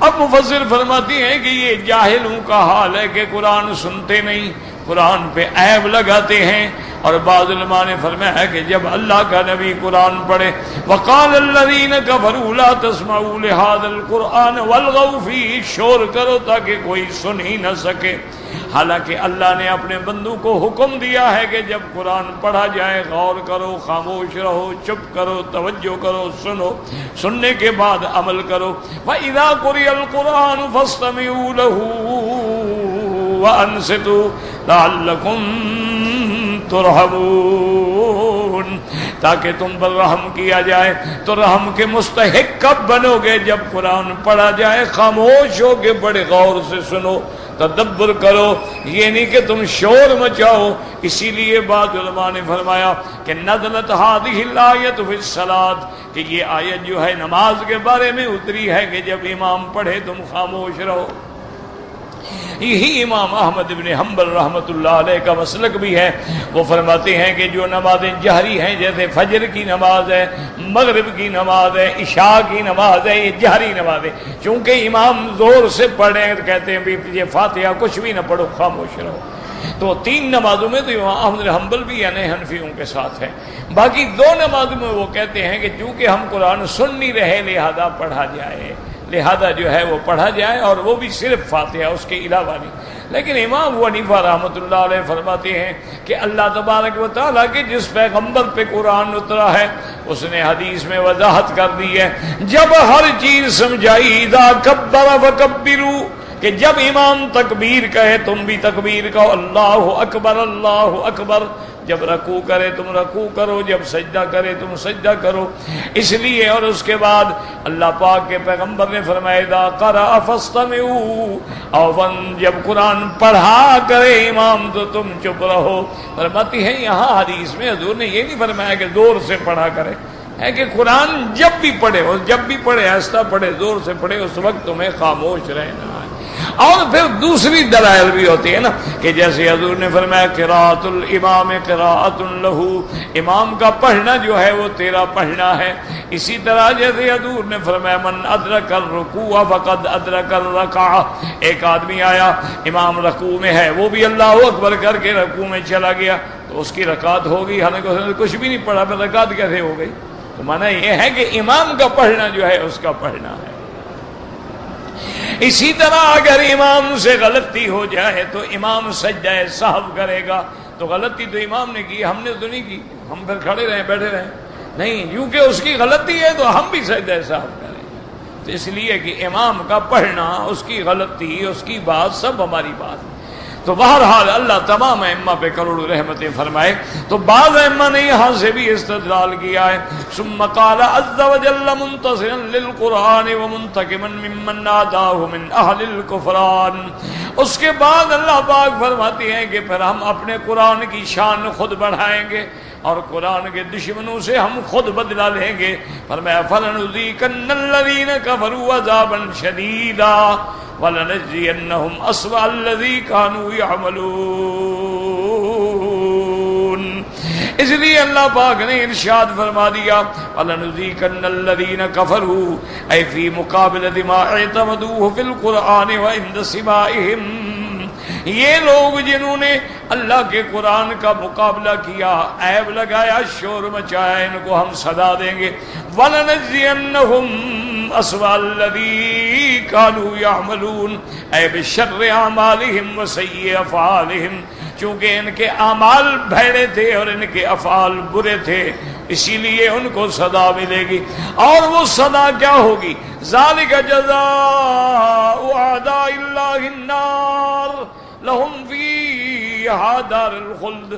اب مفسر فرماتی ہیں کہ یہ جاہلوں کا حال ہے کہ قرآن سنتے نہیں، قرآن پہ عیب لگاتے ہیں، اور بعض علماء نے فرمایا ہے کہ جب اللہ کا نبی قرآن پڑھے وقال الذین کفروا لا تسمعوا لهذا القرآن والغوا فیہ، شور کرو تاکہ کوئی سن ہی نہ سکے۔ حالانکہ اللہ نے اپنے بندوں کو حکم دیا ہے کہ جب قرآن پڑھا جائے غور کرو، خاموش رہو، چپ کرو، توجہ کرو، سنو، سننے کے بعد عمل کرو۔ وَإِذَا قُرِئَ الْقُرْآنُ فَاسْتَمِعُوا لَهُ وَأَنصِتُوا لَعَلَّكُمْ ترحمون، تاکہ تم پر رحم کیا جائے۔ تو رحم کے مستحق کب بنو گے؟ جب قرآن پڑھا جائے خاموش ہو کے بڑے غور سے سنو، تدبر کرو، یہ نہیں کہ تم شور مچاؤ۔ اسی لیے بعض علماء نے فرمایا کہ نزلت هذه الآیۃ فی الصلاۃ، کہ یہ آیت جو ہے نماز کے بارے میں اتری ہے کہ جب امام پڑھے تم خاموش رہو۔ یہی امام احمد بن حنبل رحمۃ اللہ علیہ کا مسلک بھی ہے، وہ فرماتے ہیں کہ جو نمازیں جہری ہیں جیسے فجر کی نماز ہے، مغرب کی نماز ہے، عشاء کی نماز ہے، یہ جہری نماز ہے، چونکہ امام زور سے پڑھے تو کہتے ہیں بھی فاتحہ کچھ بھی نہ پڑھو، خاموش رہو۔ تو تین نمازوں میں تو امام احمد بن حنبل بھی یعنی حنفیوں کے ساتھ ہیں، باقی دو نمازوں میں وہ کہتے ہیں کہ چونکہ ہم قرآن سن نہیں رہے لہذا پڑھا جائے، لہذا جو ہے وہ پڑھا جائے، اور وہ بھی صرف فاتحہ، اس کے علاوہ نہیں۔ لیکن امام ابو حنیفہ رحمۃ اللہ علیہ فرماتے ہیں کہ اللہ تبارک و تعالیٰ کے جس پیغمبر پہ قرآن اترا ہے اس نے حدیث میں وضاحت کر دی ہے، جب ہر چیز سمجھائی، اذا کبر فکبروا، کہ جب امام تکبیر کہے تم بھی تکبیر کہو، اللہ اکبر اللہ اکبر، جب رکوع کرے تم رکوع کرو، جب سجدہ کرے تم سجدہ کرو۔ اس لیے اور اس کے بعد اللہ پاک کے پیغمبر نے فرمایا اذا قرأ فاستمعوا، اور جب قرآن پڑھا کرے امام تو تم چپ رہو۔ فرماتی ہے یہاں حدیث میں حضور نے یہ نہیں فرمایا کہ زور سے پڑھا کرے، ہے کہ قرآن جب بھی پڑھے، اور جب بھی پڑھے آہستہ پڑھے، زور سے پڑھے، اس وقت تمہیں خاموش رہنا ہے۔ اور پھر دوسری دلائل بھی ہوتی ہے نا، کہ جیسے حضور نے فرمایا قراءۃ الامام قراءۃ لہ، امام کا پڑھنا جو ہے وہ تیرا پڑھنا ہے۔ اسی طرح جیسے حضور نے فرمایا من ادرک الرکوع فقد ادرک الرکعہ، ایک آدمی آیا امام رکوع میں ہے، وہ بھی اللہ اکبر کر کے رکوع میں چلا گیا تو اس کی رکعت ہوگی، حالانکہ اس نے کچھ بھی نہیں پڑھا، پھر رکعت کیسے ہو گئی؟ تو معنی یہ ہے کہ امام کا پڑھنا جو ہے اس کا پڑھنا ہے۔ اسی طرح اگر امام سے غلطی ہو جائے تو امام سجدہ سہو کرے گا، تو غلطی تو امام نے کی، ہم نے تو نہیں کی، ہم پھر کھڑے رہیں بیٹھے رہیں؟ نہیں، کیونکہ اس کی غلطی ہے تو ہم بھی سجدہ سہو کریں۔ تو اس لیے کہ امام کا پڑھنا، اس کی غلطی، اس کی بات سب ہماری بات۔ تو بہرحال اللہ تمام ائمہ پہ کروڑوں رحمتیں فرمائے۔ تو بعض ائمہ نے یہاں سے بھی استدلال کیا ہے۔ ثم قال عز وجل منتصرا للقرآن ومنتقما ممن ناداه من اہل الکفران، اس کے بعد اللہ پاک فرماتے ہیں کہ پھر ہم اپنے قرآن کی شان خود بڑھائیں گے اور قرآن کے دشمنوں سے ہم خود بدلہ لیں گے۔ فرمایا فَلَنُذِيقَنَّ الَّذِينَ كَفَرُوا عَذَابًا شَدِيدًا وَلَنَجْزِيَنَّهُمْ أَسْوَأَ الَّذِي كَانُوا يَعْمَلُونَ۔ اس لیے اللہ پاک نے ارشاد فرما دیا وَلَنُذِيقَنَّ الَّذِينَ كَفَرُوا اے فی مقابلۃ ما اعتمدوه فی القرآن وعند سماعهم، یہ لوگ جنہوں نے اللہ کے قرآن کا مقابلہ کیا، عیب لگایا، شور مچایا، ان کو ہم سزا دیں گے۔ وَلَنَجْزِيَنَّهُمْ أَسْوَأَ الَّذِي كَانُوا يَعْمَلُونَ اے بِشَرِّ أَعْمَالِهِمْ وَسَيِّئِ أَفْعَالِهِمْ، چونکہ ان کے اعمال بھیڑے تھے اور ان کے افعال برے تھے، اسی لیے ان کو سزا ملے گی۔ اور وہ سزا کیا ہوگی؟ ذَلِكَ جَزَاءُ أَعْدَاءِ اللَّهِ النَّارُ لَهُمْ فِيهَا دَارُ الْخُلْدِ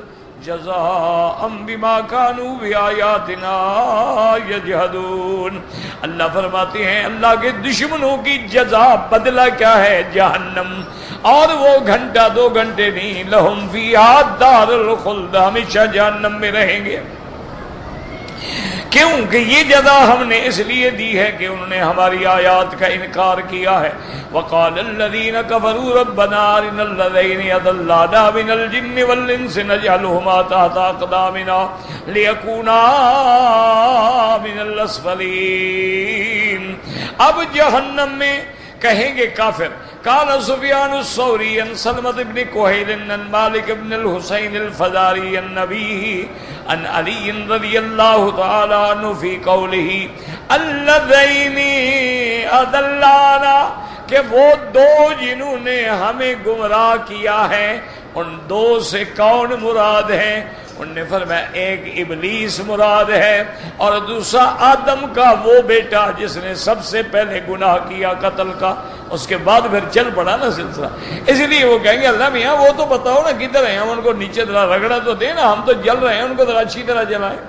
جزاء بما كانوا بآياتنا يجحدون۔ اللہ فرماتے ہیں اللہ کے دشمنوں کی جزا، بدلہ کیا ہے؟ جہنم، اور وہ گھنٹہ 2 گھنٹے نہیں، لہم فیہا دار الخلد، ہمیشہ جہنم میں رہیں گے۔ کیوں کہ یہ جزا ہم نے اس لیے دی ہے کہ انہوں نے ہماری آیات کا انکار کیا ہے۔ وقال الذين كفروا ربنا ارنا الذين اضلانا من الجن والانس نجعلهما تحت اقدامنا ليكونا من الاسفلين۔ اب جہنم میں کہیں گے کافر۔ قال سفیان الثوری عن سلمة بن كهيل عن مالك بن الحسين الفزاري النبي عن علي رضي الله تعالى عنه في قوله الذين اضلانا، کہ وہ دو جنہوں نے ہمیں گمراہ کیا ہے، ان دو سے کون مراد ہے؟ انہوں نے فرمایا ایک ابلیس مراد ہے اور دوسرا آدم کا وہ بیٹا جس نے سب سے پہلے گناہ کیا قتل کا، اس کے بعد پھر چل پڑا نا سلسلہ۔ اس لیے وہ کہیں گے اللہ میاں وہ تو بتاؤ نا کدھر ہیں، ہم ان کو نیچے ذرا رگڑا تو دے نا، ہم تو جل رہے ہیں، ان کو ذرا اچھی طرح جلائیں۔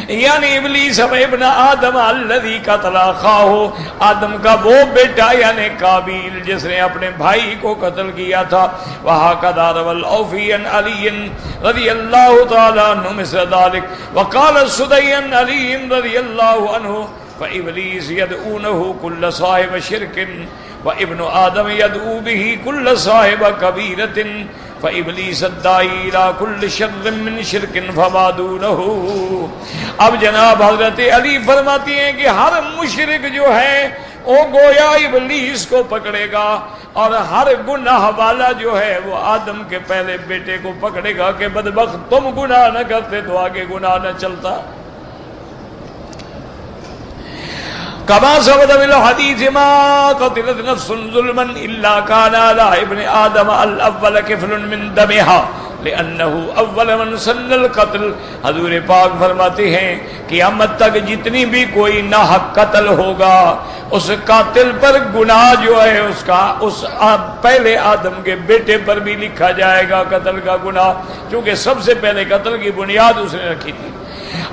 یعنی ابلیس ابن آدم الذی قتل اخاہ، آدم کا وہ بیٹا یعنی قابیل جس نے اپنے بھائی کو قتل کیا تھا۔ وہکذا روى الاوفی عن علی رضی اللہ تعالی عنہ مثل ذلك وقال السدی عن علی رضی اللہ عنہ فابلیس يدعونه كل صاحب شرك وابن آدم يدعو به كل صاحب کبیرۃ فابلیس الداعی الی کل شر من شرک فما دونه۔ اب جناب حضرت علی فرماتی ہیں کہ ہر مشرک جو ہے وہ گویا ابلیس کو پکڑے گا، اور ہر گناہ والا جو ہے وہ آدم کے پہلے بیٹے کو پکڑے گا کہ بدبخت تم گناہ نہ کرتے تو آگے گناہ نہ چلتا۔ كما ثبت في الحديث ما قتلت نفس ظلما الا كان على ابن آدم الاول كفل من دمها لانه اول من سن القتل۔ حضور پاک فرماتے ہیں قیامت تک جتنی بھی کوئی ناحق قتل ہوگا اس قاتل پر گناہ جو ہے اس کا اس پہلے آدم کے بیٹے پر بھی لکھا جائے گا قتل کا گناہ، کیونکہ سب سے پہلے قتل کی بنیاد اس نے رکھی تھی۔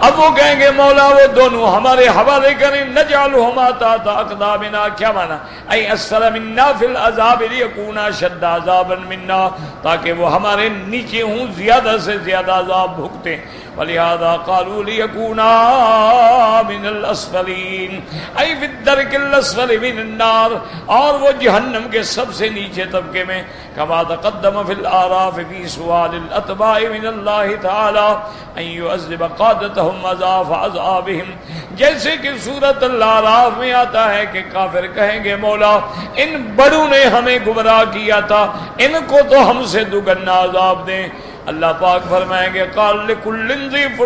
اب وہ کہیں گے مولا وہ دونوں ہمارے حوالے کریں، نجعلہما تحت اقدامنا، کیا مانا؟ ای اسفل منا فی العذاب لیکونا شد عذابا منا، تاکہ وہ ہمارے نیچے ہوں، زیادہ سے زیادہ عذاب بھگتیں۔ ولہذا قالوا لیکونا من الاسفلین ای فی الدرک الاسفل من النار، اور وہ جہنم کے سب سے نیچے طبقے میں۔ کما تقدم فی الاعراف فی سؤال الاتباع من اللہ تعالی ان يعذب قادتهم عذاب عذابهم، جیسے کہ سورۃ الاعراف میں آتا ہے کہ کافر کہیں گے مولا ان بڑوں نے ہمیں گمراہ کیا تھا، ان کو تو ہم سے دوگنا عذاب دیں۔ اللہ پاک فرمائیں گے قال لكل ضيف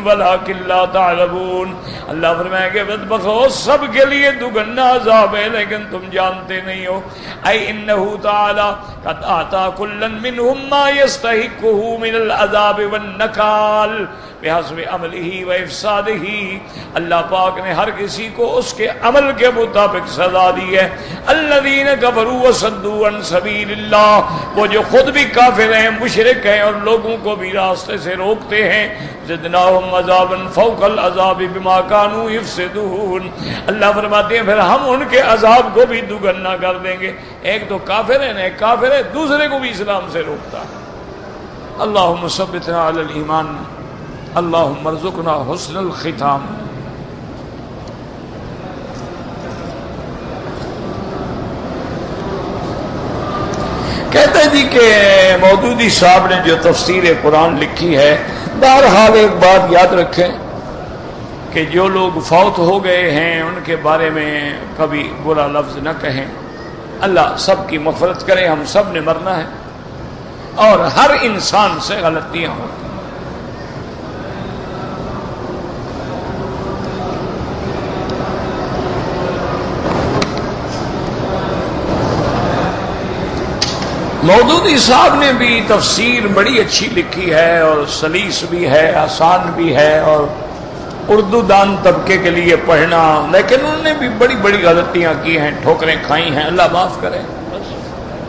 ولكن لا تعلمون. اللہ فرمائے کہ بدبختو سب کے لیے دگنا عذاب ہے لیکن تم جانتے نہیں ہو. اے انہ تعالی قد آتا کلا منہم ما یستحقہ من العذاب والنکال بحسب عملہ و افسادہ. اللہ پاک نے ہر کسی کو اس کے عمل کے مطابق سزا دی ہے. الذین کفروا وصدوا عن سبیل اللہ، وہ جو خود بھی کافر ہیں، مشرک ہیں اور لوگوں کو بھی راستے سے روکتے ہیں. زدناہم عذابا فوق العذاب بما كانوا یفسدون. اللہ فرماتے ہیں پھر ہم ان کے عذاب کو بھی دوگنا کر دیں گے. ایک تو کافر ہے، ایک کافر ہے دوسرے کو بھی اسلام سے روکتا ہے. اللہم ثبتنا علی الایمان، اللہم ارزقنا حسن الختام. کہتے ہیں جی کہ مودودی صاحب نے جو تفسیر قرآن لکھی ہے، بہرحال ایک بات یاد رکھیں کہ جو لوگ فوت ہو گئے ہیں ان کے بارے میں کبھی برا لفظ نہ کہیں. اللہ سب کی مغفرت کرے، ہم سب نے مرنا ہے اور ہر انسان سے غلطیاں ہوتی ہیں. مودودی صاحب نے بھی تفسیر بڑی اچھی لکھی ہے اور سلیس بھی ہے، آسان بھی ہے اور اردو دان طبقے کے لیے پڑھنا، لیکن انہوں نے بھی بڑی بڑی غلطیاں کی ہیں، ٹھوکریں کھائی ہیں. اللہ معاف کرے، بس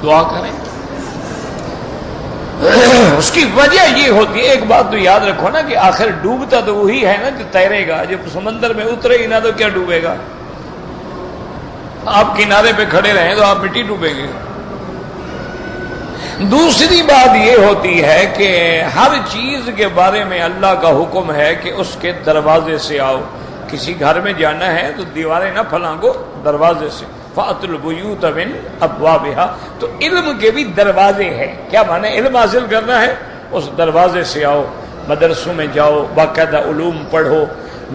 دعا کریں. اس کی وجہ یہ ہوتی ہے، ایک بات تو یاد رکھو نا کہ آخر ڈوبتا تو وہی ہے نا جو تیرے گا. جب سمندر میں اترے ہی نہ تو کیا ڈوبے گا؟ آپ کنارے پہ کھڑے رہیں تو آپ مٹی ڈوبیں گے. دوسری بات یہ ہوتی ہے کہ ہر چیز کے بارے میں اللہ کا حکم ہے کہ اس کے دروازے سے آؤ. کسی گھر میں جانا ہے تو دیواریں نہ پھلانگو، دروازے سے. فَأْتُوا الْبُيُوتَ مِنْ أَبْوَابِهَا. تو علم کے بھی دروازے ہیں. کیا معنی؟ علم حاصل کرنا ہے اس دروازے سے آؤ. مدرسوں میں جاؤ، باقاعدہ علوم پڑھو،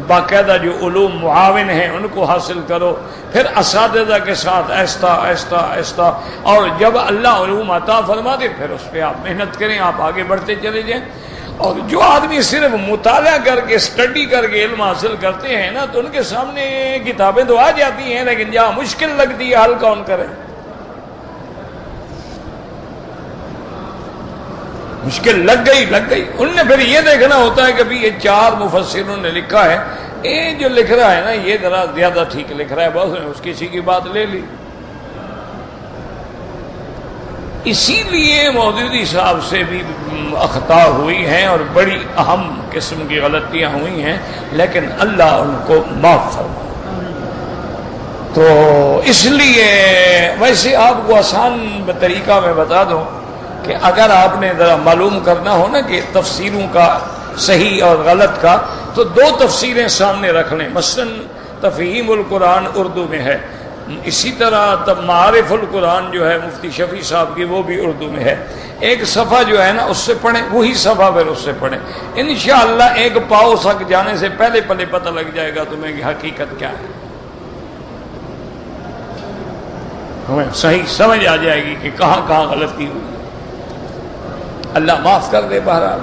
باقاعدہ جو علوم معاون ہیں ان کو حاصل کرو، پھر اساتذہ کے ساتھ آہستہ آہستہ آہستہ، اور جب اللہ علوم عطا فرما دے پھر اس پہ آپ محنت کریں، آپ آگے بڑھتے چلے جائیں. اور جو آدمی صرف مطالعہ کر کے اسٹڈی کر کے علم حاصل کرتے ہیں نا تو ان کے سامنے کتابیں تو آ جاتی ہیں لیکن جہاں مشکل لگتی ہے حل کون کرے؟ مشکل لگ گئی. ان نے پھر یہ دیکھنا ہوتا ہے کہ بھی یہ 4 مفسروں نے لکھا ہے، یہ جو لکھ رہا ہے نا یہ ذرا زیادہ ٹھیک لکھ رہا ہے، بس نے اس کسی کی بات لے لی. اسی لیے مودودی صاحب سے بھی اخطاء ہوئی ہیں اور بڑی اہم قسم کی غلطیاں ہوئی ہیں، لیکن اللہ ان کو معاف فرمائے. تو اس لیے ویسے آپ کو آسان طریقہ میں بتا دوں کہ اگر آپ نے ذرا معلوم کرنا ہو نا کہ تفسیروں کا صحیح اور غلط کا، تو 2 تفسیریں سامنے رکھ لیں. مثلا تفہیم القرآن اردو میں ہے، اسی طرح معارف القرآن جو ہے مفتی شفیع صاحب کی وہ بھی اردو میں ہے. ایک صفحہ جو ہے نا اس سے پڑھیں، وہی صفحہ پھر اس سے پڑھیں. انشاءاللہ ایک پاؤ تک جانے سے پہلے پتہ لگ جائے گا تمہیں کہ حقیقت کیا ہے. ہمیں صحیح سمجھ آ جائے گی کہ کہاں کہاں غلطی ہوئی. اللہ معاف کر دے. بہرحال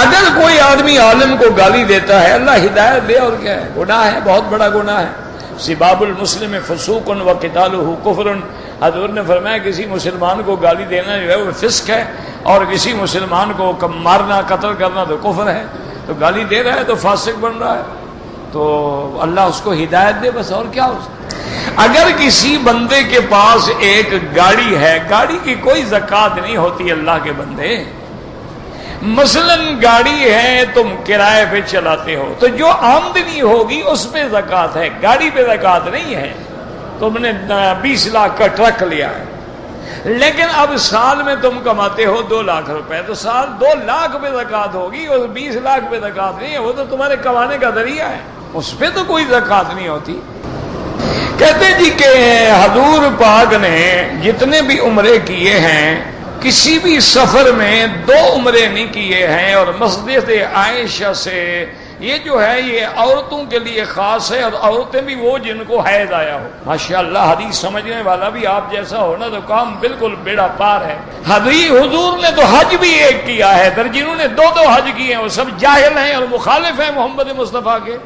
اگر کوئی آدمی عالم کو گالی دیتا ہے اللہ ہدایت دے، اور کیا ہے؟ گناہ ہے، بہت بڑا گناہ ہے. سباب المسلم فسوق و قتالہ کفر. حضور نے فرمایا کسی مسلمان کو گالی دینا جو ہے وہ فسق ہے، اور کسی مسلمان کو مارنا قتل کرنا تو کفر ہے. تو گالی دے رہا ہے تو فاسق بن رہا ہے. تو اللہ اس کو ہدایت دے، بس اور کیا ہو سکتا. اگر کسی بندے کے پاس ایک گاڑی ہے، گاڑی کی کوئی زکوٰۃ نہیں ہوتی اللہ کے بندے. مثلا گاڑی ہے تم کرائے پہ چلاتے ہو تو جو آمدنی ہوگی اس پہ زکوٰۃ ہے، گاڑی پہ زکوٰۃ نہیں ہے. تم نے 20 لاکھ کا ٹرک لیا ہے لیکن اب سال میں تم کماتے ہو 2 لاکھ روپے، تو سال 2 لاکھ پہ زکوٰۃ ہوگی اور 20 لاکھ پہ زکوٰۃ نہیں ہے. وہ تو تمہارے کمانے کا ذریعہ ہے، اس پہ تو کوئی زکوٰۃ نہیں ہوتی. کہتے جی کہ حضور پاک نے جتنے بھی عمرے کیے ہیں کسی بھی سفر میں 2 عمرے نہیں کیے ہیں، اور مسجد عائشہ سے یہ جو ہے یہ عورتوں کے لیے خاص ہے، اور عورتیں بھی وہ جن کو حیض آیا ہو۔ ماشاءاللہ حدیث سمجھنے والا بھی آپ جیسا ہو نا تو کام بالکل بیڑا پار ہے۔ حضور نے تو حج بھی ایک کیا ہے، در جنہوں نے دو حج کیے ہیں وہ سب جاہل ہیں اور مخالف ہیں محمد مصطفیٰ کے۔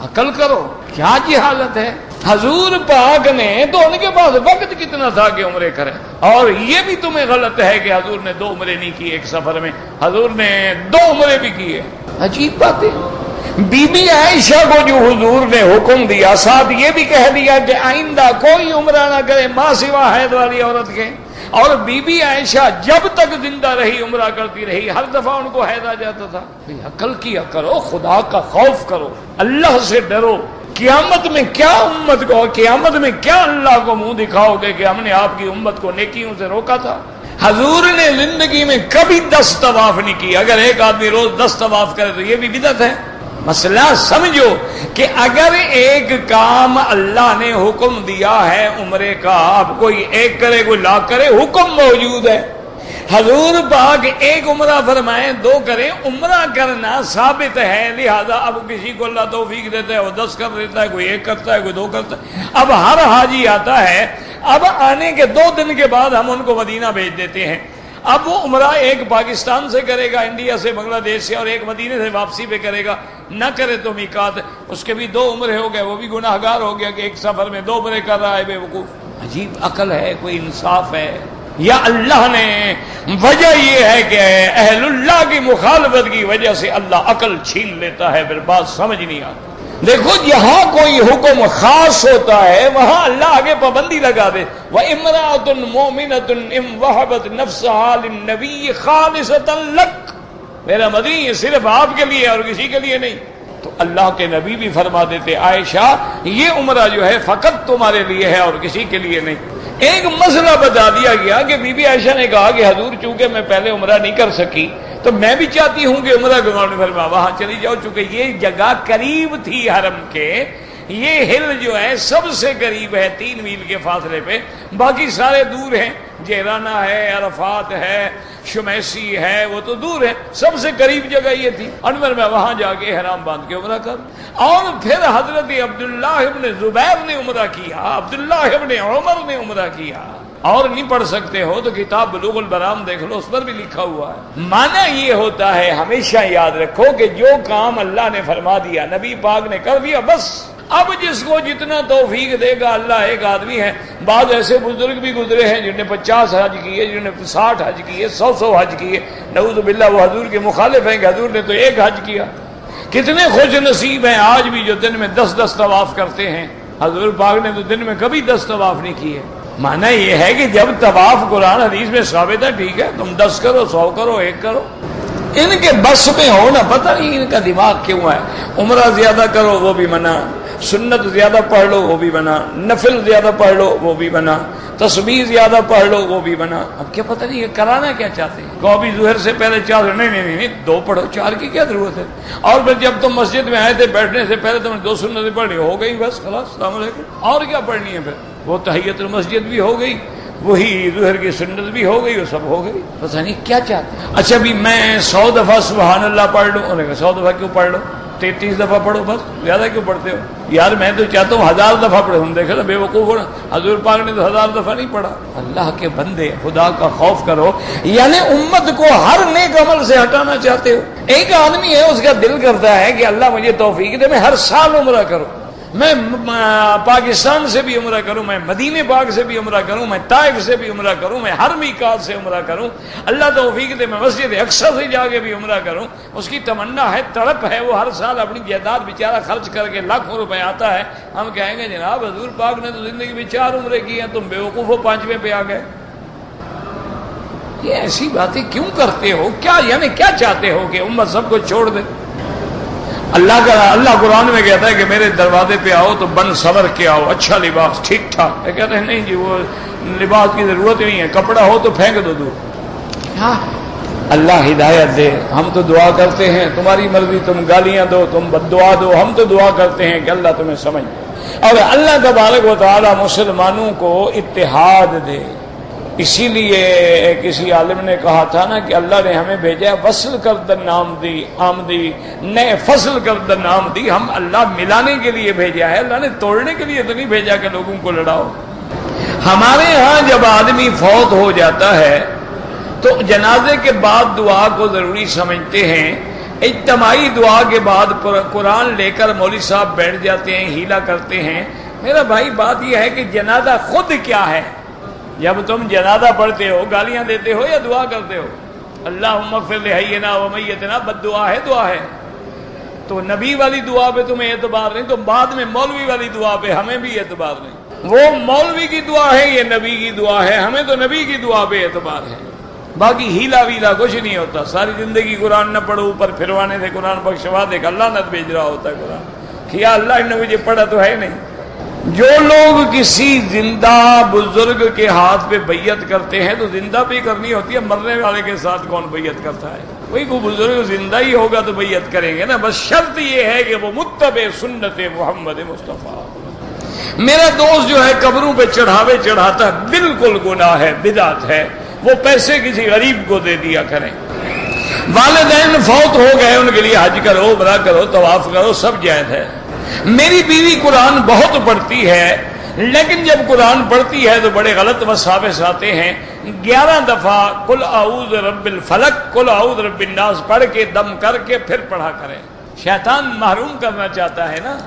عقل کرو، کیا جہالت ہے۔ حضور پاک نے تو ان کے پاس وقت کتنا تھا کہ عمرے کریں، اور یہ بھی تمہیں غلط ہے کہ حضور نے 2 عمرے نہیں کیے ایک سفر میں، حضور نے 2 عمرے بھی کیے۔ عجیب بات ہے۔ بی بی عائشہ کو جو حضور نے حکم دیا، ساتھ یہ بھی کہہ دیا کہ آئندہ کوئی عمرہ نہ کرے ماں سوا حید والی عورت کے، اور بی بی عائشہ جب تک زندہ رہی عمرہ کرتی رہی، ہر دفعہ ان کو حید آ جاتا تھا۔ عقل کیا کرو، خدا کا خوف کرو، اللہ سے ڈرو۔ قیامت میں کیا امت کو، قیامت میں کیا اللہ کو منہ دکھاؤ گے کہ ہم نے آپ کی امت کو نیکیوں سے روکا تھا؟ حضور نے زندگی میں کبھی 10 طواف نہیں کیا۔ اگر ایک آدمی روز 10 طواف کرے تو یہ بھی بدعت ہے۔ مسئلہ سمجھو کہ اگر ایک کام اللہ نے حکم دیا ہے عمرے کا، اب کوئی ایک کرے کوئی لاکھ کرے، حکم موجود ہے۔ حضور پاک ایک عمرہ فرمائے 2 کریں، عمرہ کرنا ثابت ہے، لہذا اب کسی کو اللہ توفیق دیتا ہے وہ 10 کر دیتا ہے، کوئی 1 کرتا ہے، کوئی 2 کرتا ہے۔ اب ہر حاجی آتا ہے، اب آنے کے 2 دن کے بعد ہم ان کو مدینہ بھیج دیتے ہیں۔ اب وہ عمرہ ایک پاکستان سے کرے گا، انڈیا سے، بنگلہ دیش سے، اور ایک مدینے سے واپسی پہ کرے گا، نہ کرے تو میقات، اس کے بھی 2 عمرے ہو گئے، وہ بھی گناہ گار ہو گیا کہ ایک سفر میں 2 عمرے کر رہا ہے بے وقوف۔ عجیب عقل ہے، کوئی انصاف ہے؟ یا اللہ نے، وجہ یہ ہے کہ اہل اللہ کی مخالفت کی وجہ سے اللہ عقل چھین لیتا ہے، پھر بات سمجھ نہیں آتی۔ دیکھو جہاں کوئی حکم خاص ہوتا ہے وہاں اللہ آگے پابندی لگا دے۔ وَإِمْرَأَةٌ مُؤْمِنَةٌ إِنْ وَهَبَتْ نَفْسَهَا لِلنَّبِيِّ خَالِصَةً لَكَ، میرا مدنی یہ صرف آپ کے لیے اور کسی کے لیے نہیں۔ تو اللہ کے نبی بھی فرما دیتے عائشہ یہ عمرہ جو ہے فقط تمہارے لیے ہے اور کسی کے لیے نہیں۔ ایک مسئلہ بتا دیا گیا کہ بی بی عائشہ نے کہا کہ حضور چونکہ میں پہلے عمرہ نہیں کر سکی تو میں بھی چاہتی ہوں کہ عمرہ کے معاملے میں وہاں چلی جاؤ، چونکہ یہ جگہ قریب تھی حرم کے، یہ ہل جو ہے سب سے قریب ہے 3 میل کے فاصلے پہ، باقی سارے دور ہیں، جیرانہ ہے، عرفات ہے، شمیسی ہے، وہ تو دور ہے، سب سے قریب جگہ یہ تھی۔ انور میں وہاں جا کے احرام باندھ کے عمرہ کر، اور پھر حضرت عبداللہ ابن زبیر نے عمرہ کیا، عبداللہ ابن عمر نے عمرہ کیا۔ اور نہیں پڑھ سکتے ہو تو کتاب بلوغ المرام دیکھ لو، اس پر بھی لکھا ہوا ہے۔ معنی یہ ہوتا ہے، ہمیشہ یاد رکھو کہ جو کام اللہ نے فرما دیا، نبی پاک نے کر دیا، بس اب جس کو جتنا توفیق دے گا اللہ۔ ایک آدمی ہے، بعض ایسے بزرگ بھی گزرے ہیں جنہوں نے 50 حج کیے، جنہوں نے 60 حج کیے، 100 حج کیے، نعوذ باللہ وہ حضور کے مخالف ہیں کہ حضور نے تو 1 حج کیا۔ کتنے خوش نصیب ہیں آج بھی جو دن میں 10 طواف کرتے ہیں، حضور پاک نے تو دن میں کبھی 10 طواف نہیں کیے۔ معنی یہ ہے کہ جب طواف قرآن حدیث میں ثابت ہے، ٹھیک ہے، تم 10 کرو، 100 کرو، 1 کرو، ان کے بس میں ہو نا، پتہ نہیں ان کا دماغ کیوں ہے۔ عمرہ زیادہ کرو وہ بھی منع، سنت زیادہ پڑھ لو وہ بھی منع، نفل زیادہ پڑھ لو وہ بھی منع، تسبیح زیادہ پڑھ لو وہ بھی منع۔ اب کیا پتہ نہیں یہ کرانا کیا چاہتے ہیں؟ کو بھی ظہر سے پہلے 4، نہیں 2 پڑھو، 4 کی کیا ضرورت ہے؟ اور پھر جب تم مسجد میں آئے تھے بیٹھنے سے پہلے تم نے 2 سنتیں پڑھی، ہو گئی بس، خلاص، السلام علیکم۔ اور کیا پڑھنی ہے پھر؟ وہ تحیت المسجد بھی ہو گئی، وہی ظہر کی سنت بھی ہو گئی، وہ سب ہو گئی، پتہ نہیں کیا چاہتے ہیں۔ اچھا بھی میں 100 دفعہ سبحان اللہ پڑھ لوں، انہوں نے کہا 100 دفعہ کیوں پڑھ لو، 33 دفعہ پڑھو، بس زیادہ کیوں پڑھتے ہو؟ یار میں تو چاہتا ہوں 1000 دفعہ پڑھے، ہم دیکھے نا بے وقوف ہونا، حضور پاک نے تو 1000 دفعہ نہیں پڑھا۔ اللہ کے بندے خدا کا خوف کرو، یعنی امت کو ہر نیک عمل سے ہٹانا چاہتے ہو۔ ایک آدمی ہے اس کا دل کرتا ہے کہ اللہ مجھے توفیق دے، میں ہر سال عمرہ کروں، میں پاکستان سے بھی عمرہ کروں، میں مدینے پاک سے بھی عمرہ کروں، میں طائف سے بھی عمرہ کروں، میں ہر میقات سے عمرہ کروں، اللہ توفیق دے میں مسجد اقصی سے جا کے بھی عمرہ کروں۔ اس کی تمنا ہے، تڑپ ہے، وہ ہر سال اپنی جائیداد بیچارہ خرچ کر کے لاکھوں روپے آتا ہے۔ ہم کہیں گے جناب حضور پاک نے تو زندگی میں 4 عمرے کی ہیں، تم بیوقوف ہو 5ویں پہ آ گئے۔ یہ ایسی باتیں کیوں کرتے ہو؟ کیا یعنی کیا چاہتے ہو کہ امت سب کو چھوڑ دے؟ اللہ قرآن میں کہتا ہے کہ میرے دروازے پہ آؤ تو بن سور کے آؤ، اچھا لباس ٹھیک ٹھاک۔ کہتے ہیں نہیں جی وہ لباس کی ضرورت نہیں ہے، کپڑا ہو تو پھینک دو دور۔ اللہ ہدایت دے، ہم تو دعا کرتے ہیں تمہاری مرضی، تم گالیاں دو، تم بد دعا دو، ہم تو دعا کرتے ہیں کہ اللہ تمہیں سمجھ، اور اللہ تبارک و تعالی مسلمانوں کو اتحاد دے۔ اسی لیے کسی عالم نے کہا تھا نا کہ اللہ نے ہمیں بھیجا وصل کردن نام دی آمدی نئے فصل کردن نام دی. ہم اللہ ملانے کے لیے بھیجا ہے، اللہ نے توڑنے کے لیے تو نہیں بھیجا کہ لوگوں کو لڑاؤ. ہمارے ہاں جب آدمی فوت ہو جاتا ہے تو جنازے کے بعد دعا کو ضروری سمجھتے ہیں. اجتماعی دعا کے بعد قرآن لے کر مولوی صاحب بیٹھ جاتے ہیں، ہیلا کرتے ہیں. میرا بھائی بات یہ ہے کہ جنازہ خود کیا ہے؟ جب تم جنازہ پڑھتے ہو گالیاں دیتے ہو یا دعا کرتے ہو؟ اللہم اغفر لحینا و میتنا بد دعا ہے، دعا ہے. تو نبی والی دعا پہ تمہیں اعتبار نہیں، تو بعد میں مولوی والی دعا پہ ہمیں بھی اعتبار نہیں. وہ مولوی کی دعا ہے، یہ نبی کی دعا ہے، ہمیں تو نبی کی دعا پہ اعتبار ہے. باقی ہیلا ویلا کچھ نہیں ہوتا. ساری زندگی قرآن نہ پڑھو، اوپر پھروانے سے قرآن بخشوا دے کہ اللہ نہ بھیج رہا ہوتا ہے قرآن. کیا اللہ نے مجھے پڑھا تو ہے نہیں. جو لوگ کسی زندہ بزرگ کے ہاتھ پہ بیعت کرتے ہیں تو زندہ بھی کرنی ہوتی ہے، مرنے والے کے ساتھ کون بیعت کرتا ہے؟ کوئی کو بزرگ زندہ ہی ہوگا تو بیعت کریں گے نا. بس شرط یہ ہے کہ وہ متبع سنت محمد مصطفیٰ. میرا دوست جو ہے قبروں پہ چڑھاوے چڑھاتا ہے، بالکل گناہ ہے، بدعت ہے. وہ پیسے کسی غریب کو دے دیا کریں. والدین فوت ہو گئے، ان کے لیے حج کرو، عمرہ کرو، طواف کرو، سب جائز ہے. میری بیوی قرآن بہت پڑھتی ہے، لیکن جب قرآن پڑھتی ہے تو بڑے غلط وساوس آتے ہیں. 11 دفعہ قل اعوذ رب الفلق قل اعوذ رب الناس پڑھ کے دم کر کے پھر پڑھا کریں. شیطان محروم کرنا چاہتا ہے نا.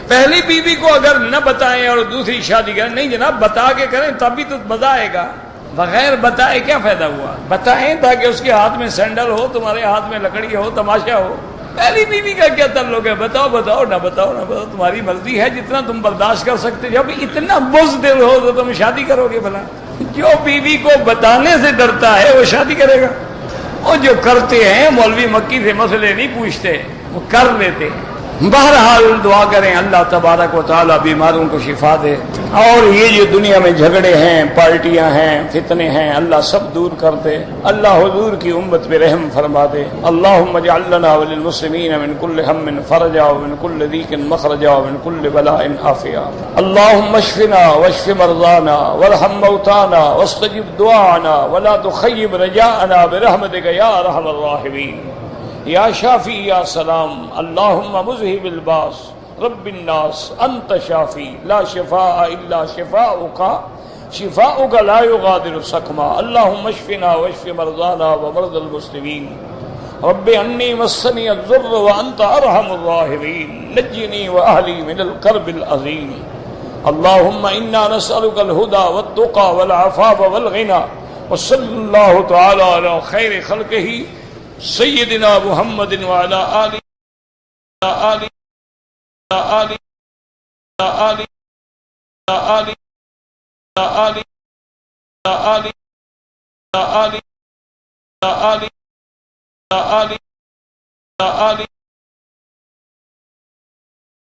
پہلی بیوی کو اگر نہ بتائیں اور دوسری شادی کریں، نہیں جناب بتا کے کریں تبھی تو مزہ آئے گا. بغیر بتائے کیا فائدہ ہوا؟ بتائیں تاکہ اس کے ہاتھ میں سینڈل ہو، تمہارے ہاتھ میں لکڑی ہو، تماشا ہو. پہلی بیوی کا کیا تعلق ہے؟ بتاؤ بتاؤ، نہ بتاؤ نہ بتاؤ، تمہاری مرضی ہے جتنا تم برداشت کر سکتے. جب اتنا بزدل ہو تو تم شادی کرو گے بھلا؟ جو بیوی کو بتانے سے ڈرتا ہے وہ شادی کرے گا. اور جو کرتے ہیں مولوی مکی سے مسئلے نہیں پوچھتے، وہ کر لیتے. بہرحال دعا کریں اللہ تبارک و تعالی بیماروں کو شفا دے. اور یہ جو دنیا میں جھگڑے ہیں، پارٹیاں ہیں، فتنے ہیں، اللہ سب دور کر دے. اللہ حضور کی امت پہ رحم فرما دے. اللہم اجعل لنا وللمسلمین من کل ہم فرجا ومن کل ضیق مخرجا ومن کل بلاء عافیا. اللہم اشفنا واشف مرضانا وارحم موتانا واستجب دعانا ولا تخیب رجاءنا برحمتک یا ارحم الراحمین. یا شافی یا سلام. اللہم مذہب الباس رب الناس انت شافی لا شفاء الا شفاؤک شفاؤک لا یغادر سقما. اللہم اشفنا واشف مرضانا ومرضى المسلمین. رب انی مسنی الضر وانت ارحم الراحمین. نجنی واہلی من الکرب العظیم. اللہم انا نسألک الہدى والتقى والعفاف والغنى. وصلی اللہ تعالی علی خیر خلقہ سیدنا محمد وعلی آلہ آلہ آلہ آلہ آلہ آلہ آلہ آلہ آلہ آلہ آلہ